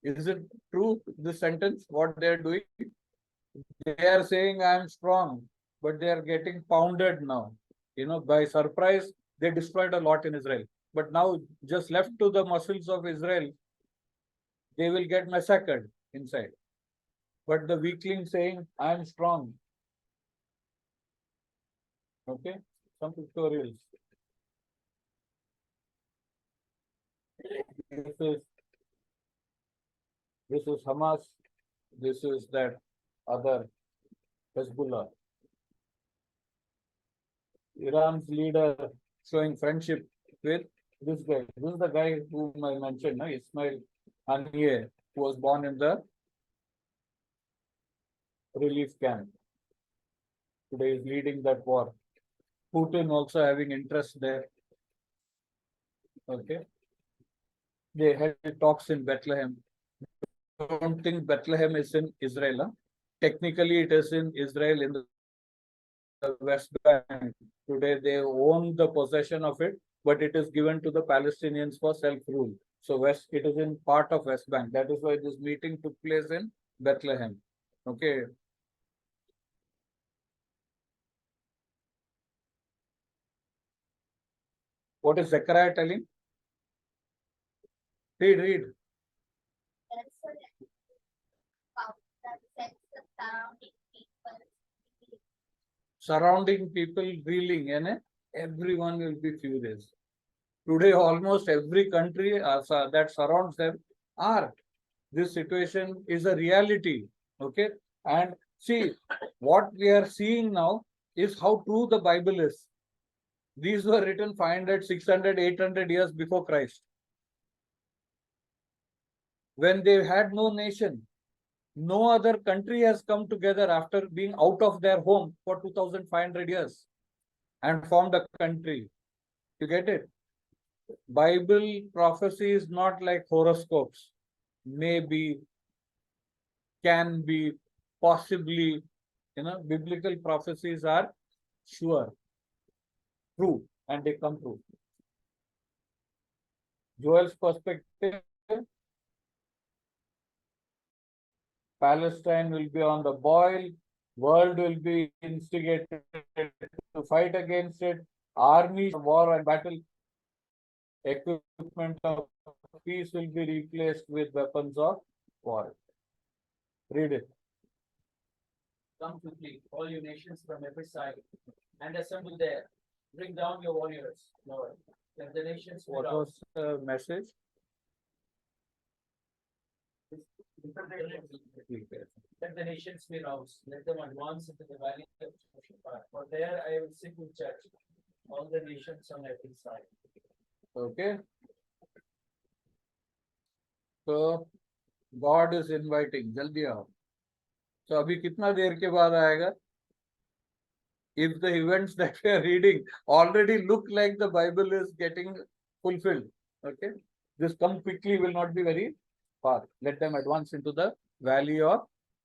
is it true, this sentence, what they are doing? They are saying, I am strong, but they are getting pounded now. You know, by surprise, they destroyed a lot in Israel. But now, just left to the muscles of Israel, they will get massacred inside. But the weakling saying, I am strong. Okay, some pictorials. This is Hamas. This is that other Hezbollah. Iran's leader showing friendship with this guy. This is the guy whom I mentioned, no? Ismail Haniyeh, who was born in the relief camp. Today is leading that war. Putin also having interest there. Okay. They had talks in Bethlehem. I don't think Bethlehem is in Israel. Huh? Technically, it is in Israel in the West Bank. Today, they own the possession of it, but it is given to the Palestinians for self-rule. So it is in part of West Bank. That is why this meeting took place in Bethlehem. Okay. What is Zechariah telling? Read. Surrounding people reeling, and everyone will be furious. Today, almost every country that surrounds them are. This situation is a reality. Okay. And see, what we are seeing now is how true the Bible is. These were written 500, 600, 800 years before Christ. When they had no nation, no other country has come together after being out of their home for 2500 years and formed a country. You get it? Bible prophecy is not like horoscopes. Maybe, can be, possibly. Biblical prophecies are sure, true, and they come true. Joel's perspective, Palestine will be on the boil, world will be instigated to fight against it, armies, war and battle, equipment of peace will be replaced with weapons of war. Read it. Come quickly, all you nations from every side, and assemble there. Bring down your warriors, Lord. Let the nations be What roused. was the message? Let the nations be roused. Let them advance into the valley of Jehoshaphat. For there I will sit with judge all the nations on every side. Okay. So God is inviting. जल्दी आओ. So अभी कितना देर के बाद आएगा? If the events that we are reading already look like the Bible is getting fulfilled, okay, this come quickly will not be very far. Let them advance into the valley of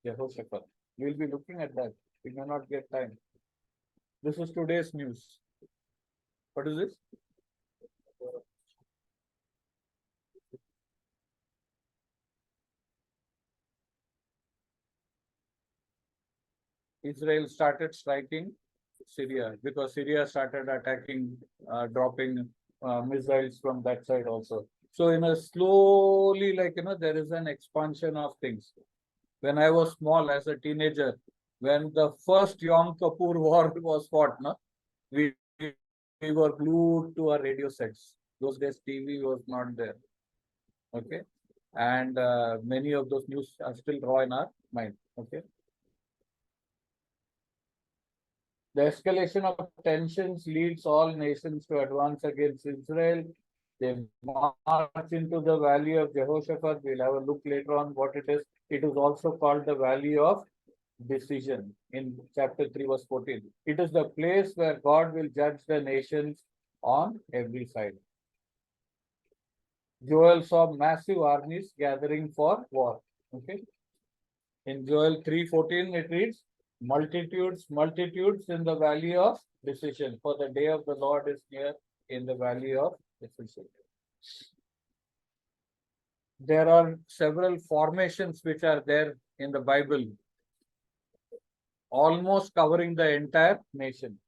Jehoshaphat. We will be looking at that. We may not get time. This is today's news. What is this? Israel started striking Syria because Syria started attacking, dropping missiles from that side also. So in a slowly, there is an expansion of things. When I was small as a teenager, when the first Yom Kippur war was fought, we were glued to our radio sets. Those days TV was not there. Okay, and many of those news are still raw in our mind. Okay. The escalation of tensions leads all nations to advance against Israel. They march into the valley of Jehoshaphat. We'll have a look later on what it is. It is also called the valley of decision in chapter 3, verse 14. It is the place where God will judge the nations on every side. Joel saw massive armies gathering for war. Okay. In Joel 3:14, it reads, multitudes, multitudes in the valley of decision. For the day of the Lord is near in the valley of decision. There are several formations which are there in the Bible, almost covering the entire nation.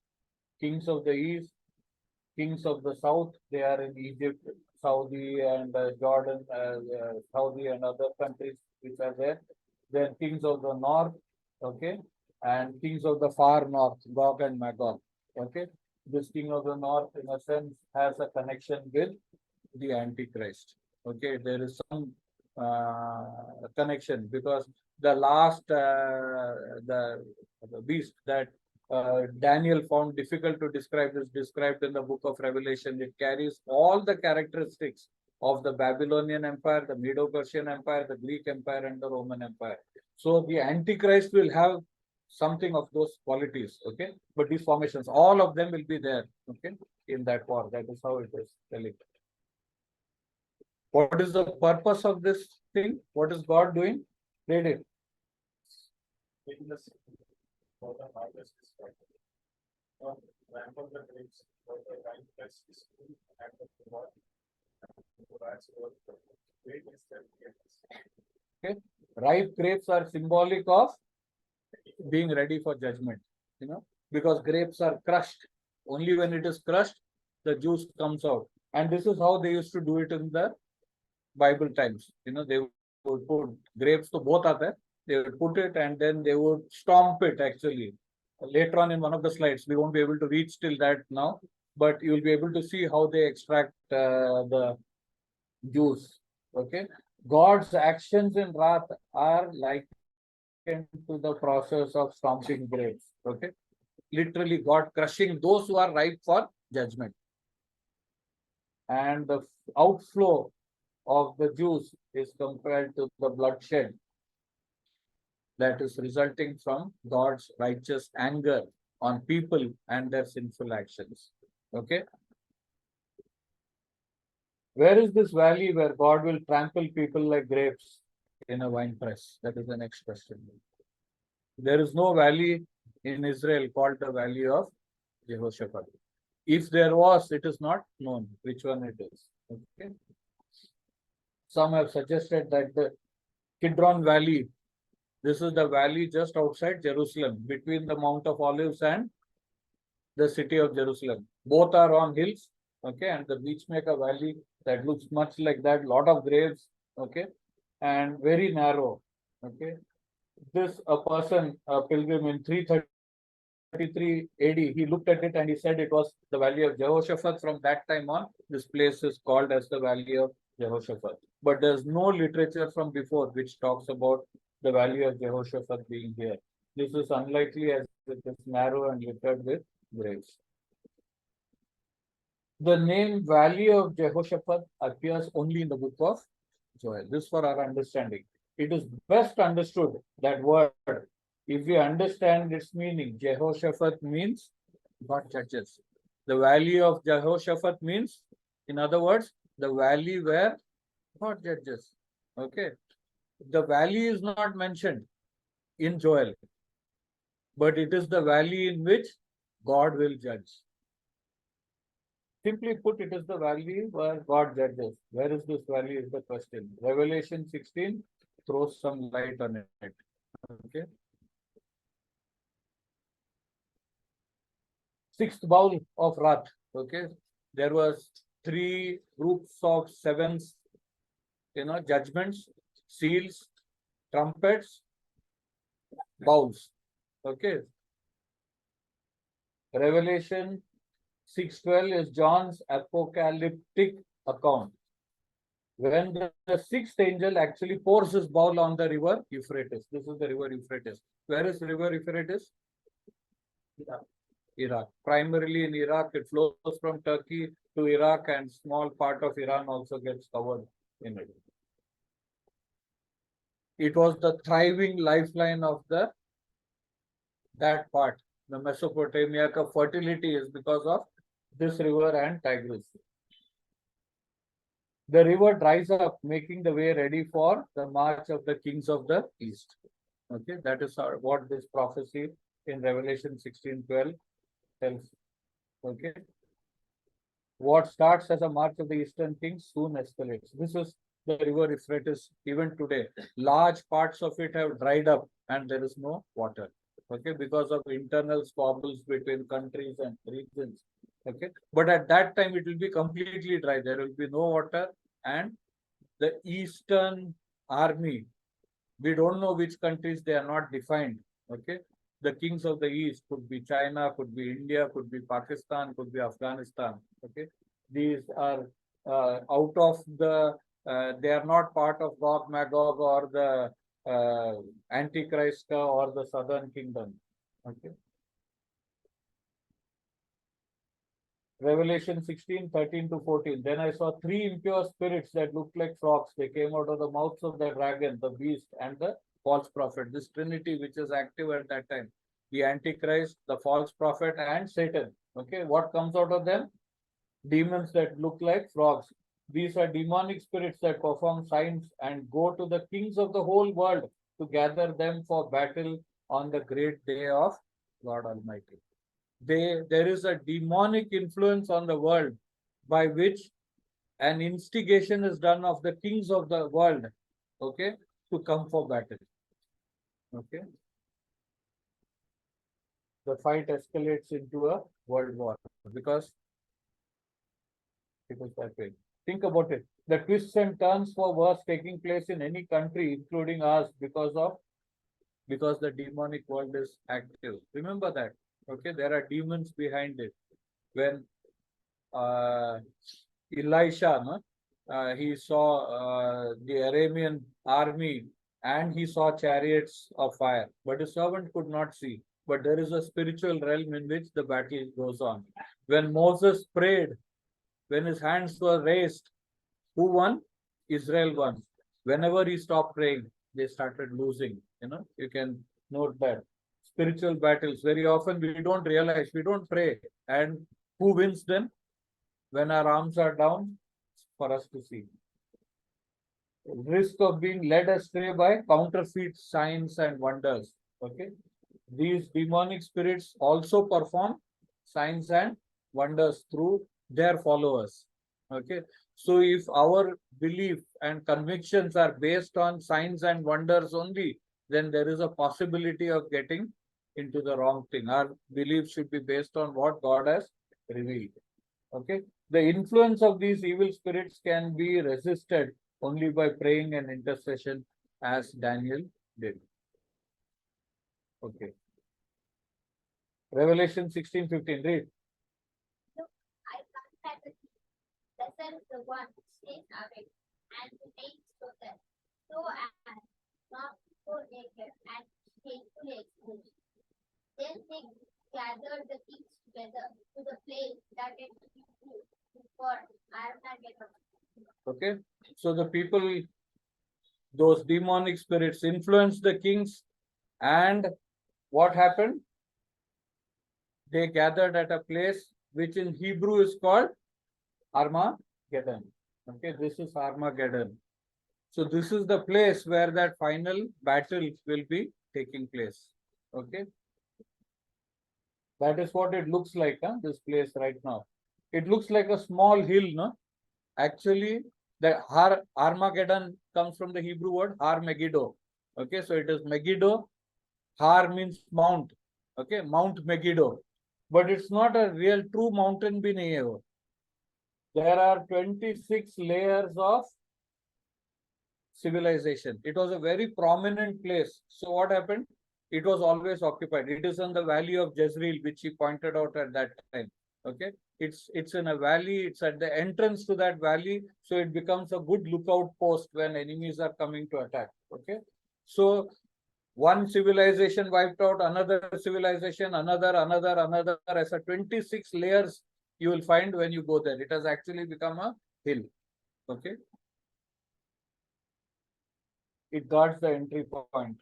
Kings of the east, kings of the south, they are in Egypt, Saudi and Jordan, Saudi and other countries which are there. Then kings of the north, okay, and kings of the far north, Gog and Magog. Okay, this king of the north, in a sense, has a connection with the Antichrist. Okay, there is some connection because the last the beast that Daniel found difficult to describe is described in the book of Revelation. It carries all the characteristics of the Babylonian Empire, the Medo-Persian Empire, the Greek Empire, and the Roman Empire. So the Antichrist will have something of those qualities, okay? But these formations, all of them will be there, okay, in that war. That is how it is telling. What is the purpose of this thing? What is God doing? Read it. For the harvest is ripe. Trample the grapes, for the vine press is full, and the reward great is their Okay. Ripe grapes are symbolic of being ready for judgment, you know, because grapes are crushed. Only when it is crushed, the juice comes out. And this is how they used to do it in the Bible times. You know, they would put grapes to both are there. They would put it and then they would stomp it actually. Later on in one of the slides, we won't be able to reach till that now, but you will be able to see how they extract the juice. Okay. God's actions in wrath are likened to the process of stomping grapes. Okay. Literally, God crushing those who are ripe for judgment. And the outflow of the juice is compared to the bloodshed that is resulting from God's righteous anger on people and their sinful actions. Okay. Where is this valley where God will trample people like grapes in a wine press? That is the next question. There is no valley in Israel called the valley of Jehoshaphat. If there was, it is not known which one it is. Okay. Some have suggested that the Kidron Valley, this is the valley just outside Jerusalem, between the Mount of Olives and the city of Jerusalem. Both are on hills, okay, and the Beachmaker Valley that looks much like that, lot of graves, okay, and very narrow, okay. This a person, a pilgrim in 333 AD, he looked at it and he said it was the valley of Jehoshaphat. From that time on, this place is called as the valley of Jehoshaphat. But there's no literature from before which talks about the valley of Jehoshaphat being here. This is unlikely as it is narrow and littered with graves. The name Valley of Jehoshaphat appears only in the book of Joel. This for our understanding. It is best understood, that word, if we understand its meaning. Jehoshaphat means God judges. The Valley of Jehoshaphat means, in other words, the valley where God judges. Okay. The valley is not mentioned in Joel, but it is the valley in which God will judge. Simply put, it is the valley where God judges. Where is this valley is the question. Revelation 16 throws some light on it. Okay. Sixth bowl of wrath. Okay. There was 3 groups of 7, judgments, seals, trumpets, bowls. Okay. Revelation 6:12 is John's apocalyptic account. when the sixth angel actually pours his bowl on the river Euphrates. This is the river Euphrates. Where is river Euphrates? Iraq. Primarily in Iraq, it flows from Turkey to Iraq, and small part of Iran also gets covered in it. It was the thriving lifeline of that part. The Mesopotamia fertility is because of this river and Tigris. The river dries up, making the way ready for the march of the kings of the east. Okay, that is what this prophecy in Revelation 16:12 tells. Okay, what starts as a march of the eastern kings soon escalates. This is the river Euphrates even today. Large parts of it have dried up and there is no water. Okay, because of internal squabbles between countries and regions. Okay, but at that time it will be completely dry. There will be no water, and the Eastern army, we don't know which countries, they are not defined. Okay, the kings of the East could be China, could be India, could be Pakistan, could be Afghanistan. Okay, these are out of the, they are not part of Gog Magog or the Antichrist or the Southern Kingdom. Okay. Revelation 16:13-14. Then I saw three impure spirits that looked like frogs. They came out of the mouths of the dragon, the beast, and the false prophet. This trinity, which is active at that time, the Antichrist, the false prophet, and Satan. Okay, what comes out of them? Demons that look like frogs. These are demonic spirits that perform signs and go to the kings of the whole world to gather them for battle on the great day of God Almighty. There is a demonic influence on the world by which an instigation is done of the kings of the world, okay, to come for battle. Okay. The fight escalates into a world war because it is that way. Think about it. The twists and turns for wars taking place in any country, including ours, because the demonic world is active. Remember that. Okay, there are demons behind it. When Elisha, no? He saw the Aramean army and he saw chariots of fire, but his servant could not see. But there is a spiritual realm in which the battle goes on. When Moses prayed, when his hands were raised, who won? Israel won. Whenever he stopped praying, they started losing. You can note that. Spiritual battles, very often we don't realize, we don't pray. And who wins then? When our arms are down, for us to see. Risk of being led astray by counterfeit signs and wonders. Okay. These demonic spirits also perform signs and wonders through their followers. Okay. So if our belief and convictions are based on signs and wonders only, then there is a possibility of getting into the wrong thing. Our belief should be based on what God has revealed. Okay. The influence of these evil spirits can be resisted only by praying and intercession, as Daniel did. Okay. Revelation 16:15. Read. Look, I come at the key. Blessed the one who stays awake and remains chosen, so as not to go naked and shamefully exposed. Then they gathered the kings together to the place that it would be for Armageddon. Okay. So the people, those demonic spirits influenced the kings, and what happened? They gathered at a place which in Hebrew is called Armageddon. Okay, this is Armageddon. So this is the place where that final battle will be taking place. Okay. That is what it looks like, huh? This place right now. It looks like a small hill, no? Actually, the Armageddon comes from the Hebrew word Har Megiddo. Okay, so it is Megiddo. Har means mount. Okay, Mount Megiddo. But it's not a real true mountain. There are 26 layers of civilization. It was a very prominent place. So what happened? It was always occupied. It is in the valley of Jezreel, which he pointed out at that time. Okay, it's in a valley. It's at the entrance to that valley, so it becomes a good lookout post when enemies are coming to attack. Okay, so one civilization wiped out another civilization, another. As a 26 layers you will find when you go there. It has actually become a hill. Okay, it guards the entry point.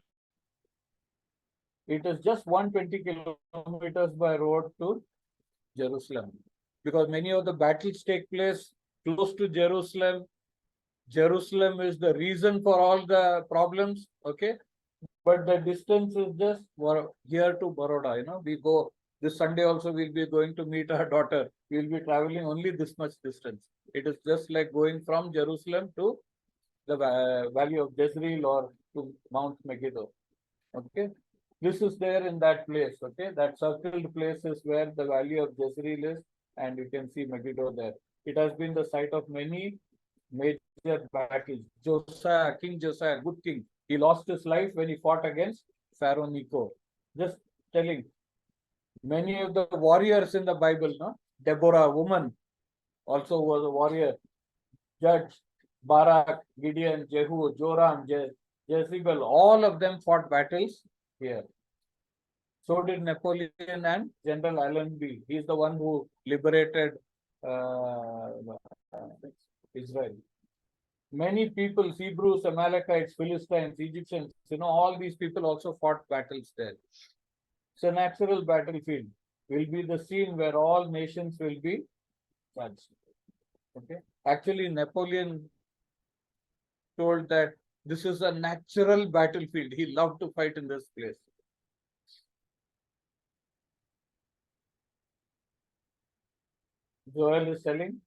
It is just 120 kilometers by road to Jerusalem, because many of the battles take place close to Jerusalem. Jerusalem is the reason for all the problems. Okay, but the distance is just here to Baroda. We go this Sunday also. We'll be going to meet our daughter. We'll be traveling only this much distance. It is just like going from Jerusalem to the valley of Jezreel or to Mount Megiddo. Okay, this is there in that place. Okay, that circled place is where the valley of Jezreel is, and you can see Megiddo there. It has been the site of many major battles. King Josiah, good king, he lost his life when he fought against Pharaoh Necho. Just telling, many of the warriors in the Bible, no? Deborah, woman, also was a warrior. Judge, Barak, Gideon, Jehu, Joram, Jezebel, all of them fought battles here. So did Napoleon and General Allenby. He is the one who liberated Israel. Many people, Hebrews, Amalekites, Philistines, Egyptians, all these people also fought battles there. It's a natural battlefield. Will be the scene where all nations will be judged. Okay. Actually, Napoleon told that this is a natural battlefield. He loved to fight in this place. Joel is telling,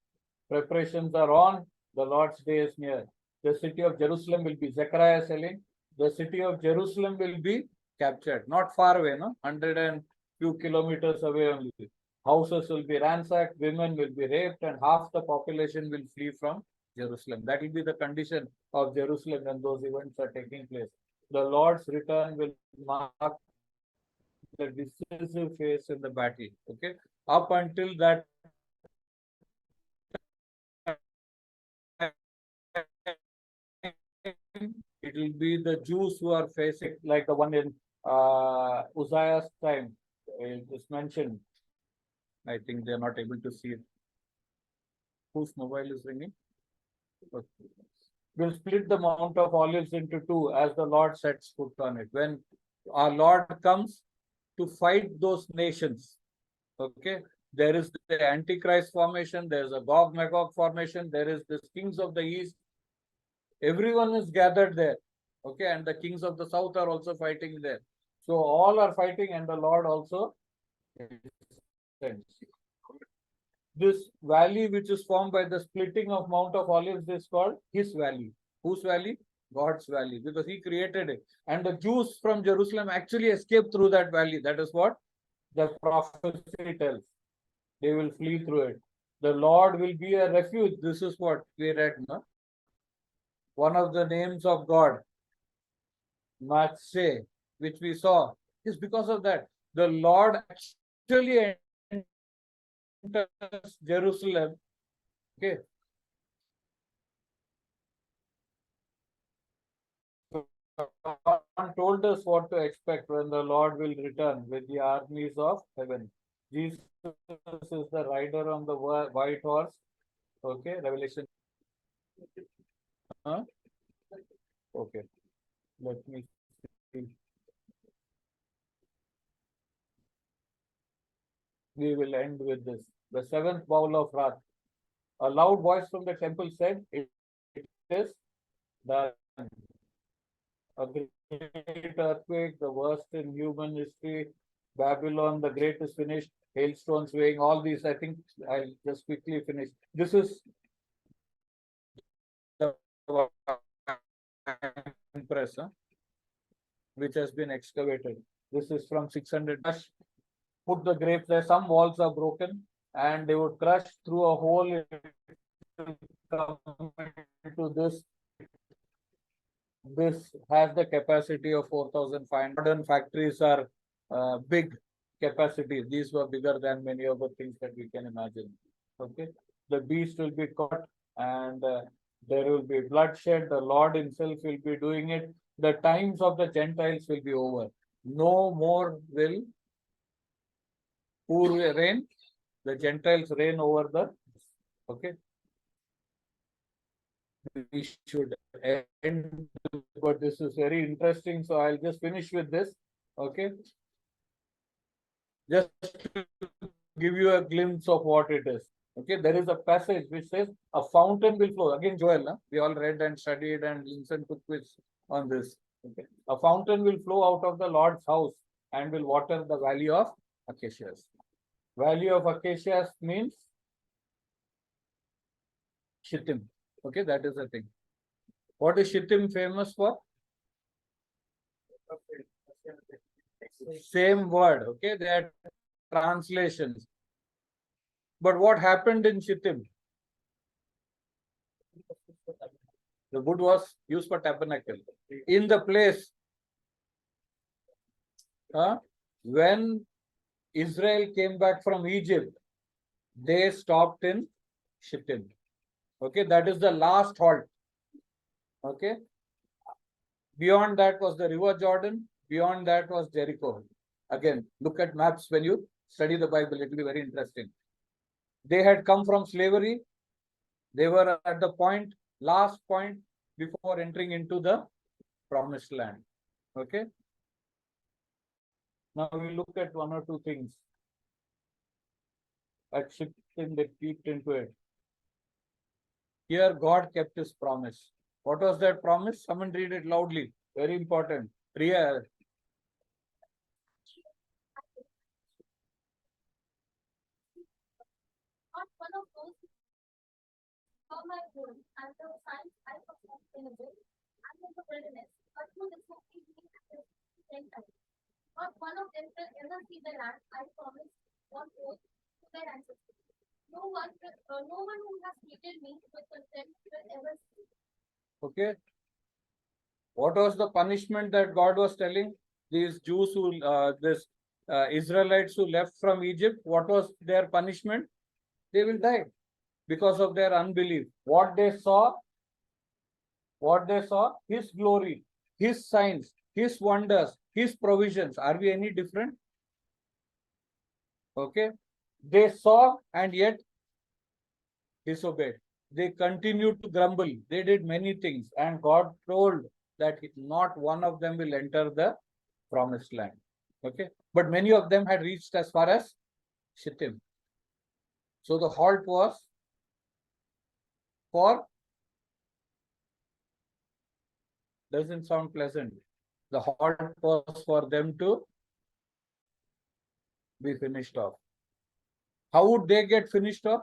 preparations are on, the Lord's day is near. The city of Jerusalem will be, Zechariah telling, the city of Jerusalem will be captured. Not far away, no? 100 and few kilometers away only. Houses will be ransacked, women will be raped, and half the population will flee from Jerusalem. That will be the condition of Jerusalem when those events are taking place. The Lord's return will mark the decisive phase in the battle. Okay, up until that it will be the Jews who are facing, like the one in Uzziah's time. It is mentioned. I think they are not able to see it. Whose mobile is ringing? Okay. We'll split the Mount of Olives into two as the Lord sets foot on it. When our Lord comes to fight those nations, okay, there is the Antichrist formation, there is a Gog Magog formation, there is the kings of the east. Everyone is gathered there, okay, and the kings of the south are also fighting there. So all are fighting, and the Lord also sends. This valley, which is formed by the splitting of Mount of Olives, is called His valley. Whose valley? God's valley, because He created it. And the Jews from Jerusalem actually escaped through that valley. That is what the prophecy tells. They will flee through it. The Lord will be a refuge. This is what we read, no? One of the names of God, Matseh, which we saw, is because of that. The Lord actually enters Jerusalem. Okay. God told us what to expect when the Lord will return with the armies of heaven. Jesus is the rider on the white horse. Okay, Revelation. Huh? Okay, let me see. We will end with this. The seventh bowl of wrath. A loud voice from the temple said, "It is done." A great earthquake, the worst in human history. Babylon the Great is finished. Hailstones weighing, all these. I think I'll just quickly finish. This is the press, which has been excavated. This is from 600. Put the grapes there. Some walls are broken, and they would crush through a hole into this. This has the capacity of 4,500. Modern factories are big. capacities. These were bigger than many of the things that we can imagine. Okay, the beast will be caught, and there will be bloodshed. The Lord Himself will be doing it. The times of the Gentiles will be over. No more will who reign? The Gentiles reign over the. Okay, we should end, but this is very interesting. So I'll just finish with this. Okay, just to give you a glimpse of what it is. Okay, there is a passage which says a fountain will flow. Again, Joel, huh? We all read and studied and listened to quiz on this. Okay, a fountain will flow out of the Lord's house and will water the valley of acacias. Valley of acacias means Shittim. Okay, that is the thing. What is Shittim famous for? Same word. Okay, they are translations. But what happened in Shittim? The wood was used for tabernacle. In the place, when Israel came back from Egypt, they stopped in Shittim. Okay, that is the last halt. Okay. Beyond that was the River Jordan. Beyond that was Jericho. Again, look at maps when you study the Bible. It will be very interesting. They had come from slavery. They were at the point, last point before entering into the promised land. Okay. Now we look at one or two things. At Shittim, they peeked into it. Here, God kept His promise. What was that promise? Someone read it loudly. Very important. Priya. Not one of those for my home and the signs I performed in the book and in the wilderness, but who disobeyed me at the same time. Not one of them will ever see the land I promised on oath to their ancestors. No one who has treated me with contempt will ever see. Okay. What was the punishment that God was telling these Jews who, Israelites who left from Egypt? What was their punishment? They will die because of their unbelief. What they saw, His glory, His signs, His wonders, His provisions. Are we any different? Okay. They saw and yet disobeyed. They continued to grumble. They did many things, and God told that not one of them will enter the promised land. Okay. But many of them had reached as far as Shittim. So the halt was for, doesn't sound pleasant. The halt was for them to be finished off. How would they get finished off?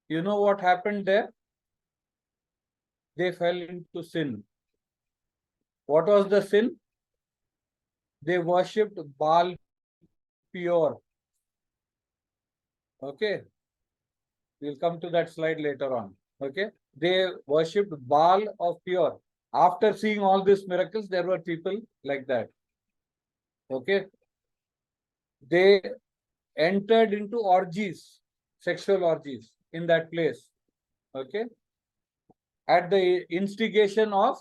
You know what happened there? They fell into sin. What was the sin? They worshipped Baal Peor. Okay. We'll come to that slide later on. Okay. They worshipped Baal of Peor. After seeing all these miracles, there were people like that. Okay. They entered into orgies, sexual orgies in that place. Okay. At the instigation of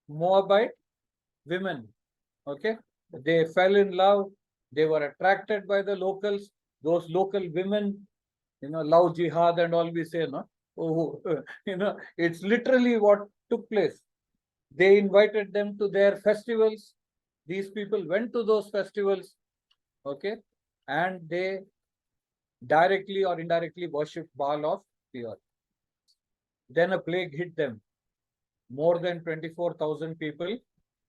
Moabite women. Okay. They fell in love. They were attracted by the locals. Those local women, love jihad and all we say, no? Oh, it's literally what took place. They invited them to their festivals. These people went to those festivals. Okay. And they directly or indirectly worshipped Baal of Peor. Then a plague hit them. More than 24,000 people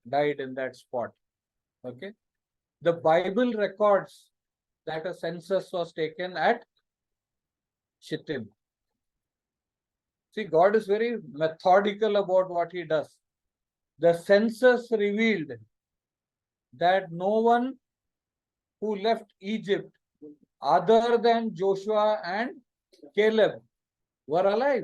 died in that spot. Okay. The Bible records that a census was taken at Shittim. See, God is very methodical about what He does. The census revealed that no one who left Egypt other than Joshua and Caleb were alive.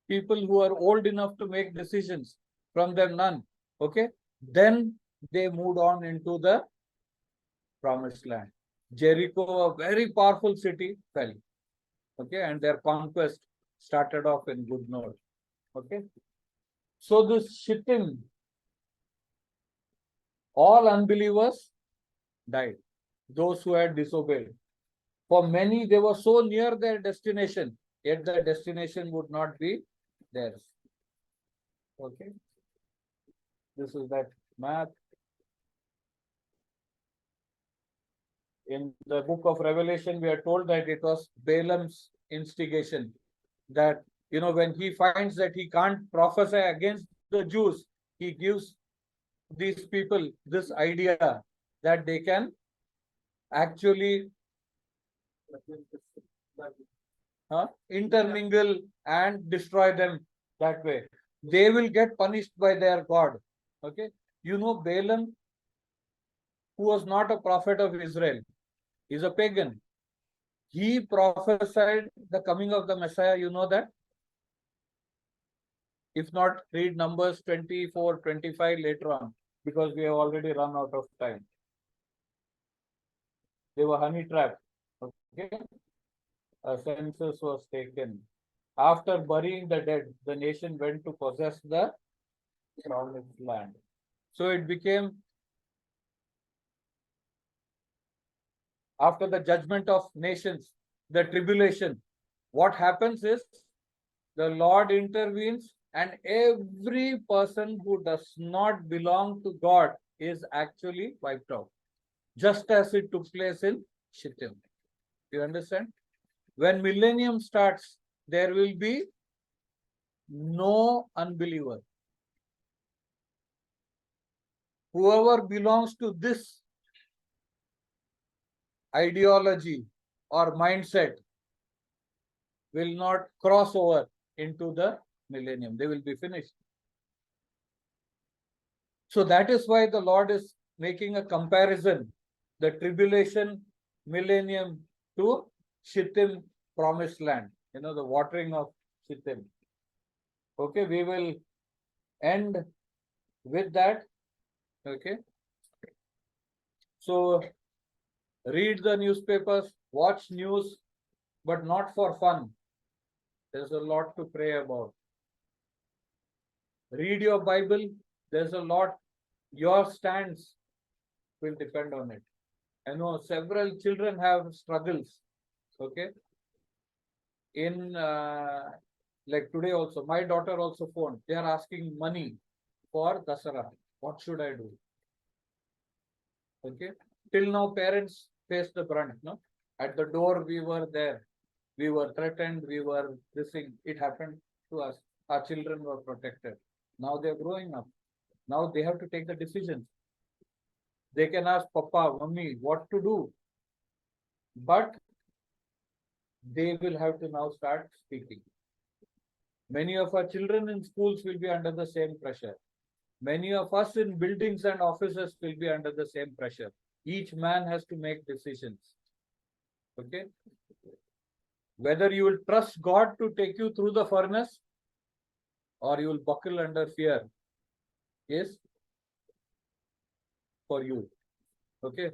People who are old enough to make decisions, from them none. Okay. Then they moved on into the promised land. Jericho, a very powerful city, fell. Okay, and their conquest started off in good note. Okay, so this Shittim, all unbelievers died, those who had disobeyed. For many, they were so near their destination, yet the destination would not be theirs. Okay, this is that map. In the book of Revelation, we are told that it was Balaam's instigation, that, when he finds that he can't prophesy against the Jews, he gives these people this idea that they can actually intermingle and destroy them that way. They will get punished by their God. Okay, Balaam, who was not a prophet of Israel, is a pagan. He prophesied the coming of the Messiah. You know that? If not, read Numbers 24, 25 later on, because we have already run out of time. They were honey trapped. Okay, a census was taken. After burying the dead, the nation went to possess the promised land. So it became, after the judgment of nations, the tribulation, what happens is the Lord intervenes, and every person who does not belong to God is actually wiped out, just as it took place in Shittim. You understand? When millennium starts, there will be no unbeliever. Whoever belongs to this ideology or mindset will not cross over into the millennium. They will be finished. So that is why the Lord is making a comparison, the tribulation millennium to Shittim promised land, the watering of Shittim. Okay, we will end with that. Okay, so read the newspapers, watch news, but not for fun. There's a lot to pray about. Read your Bible. There's a lot. Your stance will depend on it. I know several children have struggles. Okay. In like today also, my daughter also phoned. They are asking money for Dasara. What should I do? Okay. Till now, parents face the brunt. No, at the door we were there. We were threatened. We were this thing. It happened to us. Our children were protected. Now they're growing up. Now they have to take the decisions. They can ask Papa, Mummy, what to do. But they will have to now start speaking. Many of our children in schools will be under the same pressure. Many of us in buildings and offices will be under the same pressure. Each man has to make decisions. Okay? Whether you will trust God to take you through the furnace or you will buckle under fear is for you. Okay?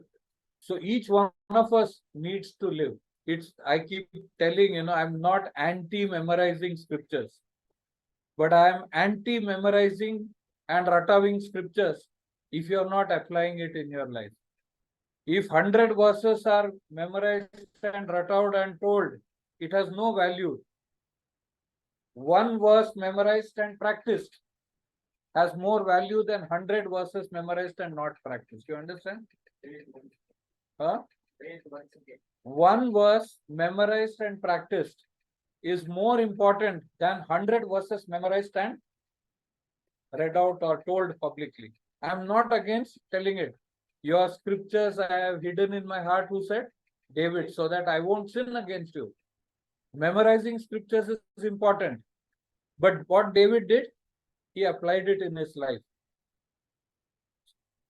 So each one of us needs to live. I keep telling, I'm not anti-memorizing scriptures, but I am anti-memorizing and rattawing scriptures if you are not applying it in your life. If 100 verses are memorized and rattawed and told, it has no value. One verse memorized and practiced has more value than 100 verses memorized and not practiced. You understand? Huh? One verse memorized and practiced is more important than 100 verses memorized and read out or told publicly. I am not against telling it. Your scriptures I have hidden in my heart, who said? David, so that I won't sin against you. Memorizing scriptures is important. But what David did, he applied it in his life.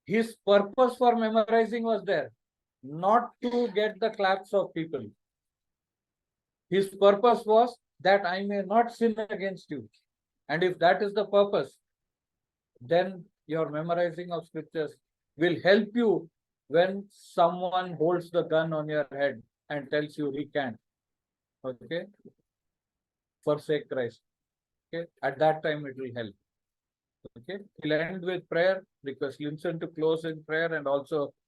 His purpose for memorizing was there, not to get the claps of people. His purpose was that I may not sin against you. And if that is the purpose, then your memorizing of scriptures will help you when someone holds the gun on your head and tells you recant. Okay, forsake Christ. Okay, at that time it will help. Okay, we'll end with prayer, because Linson to close in prayer, and also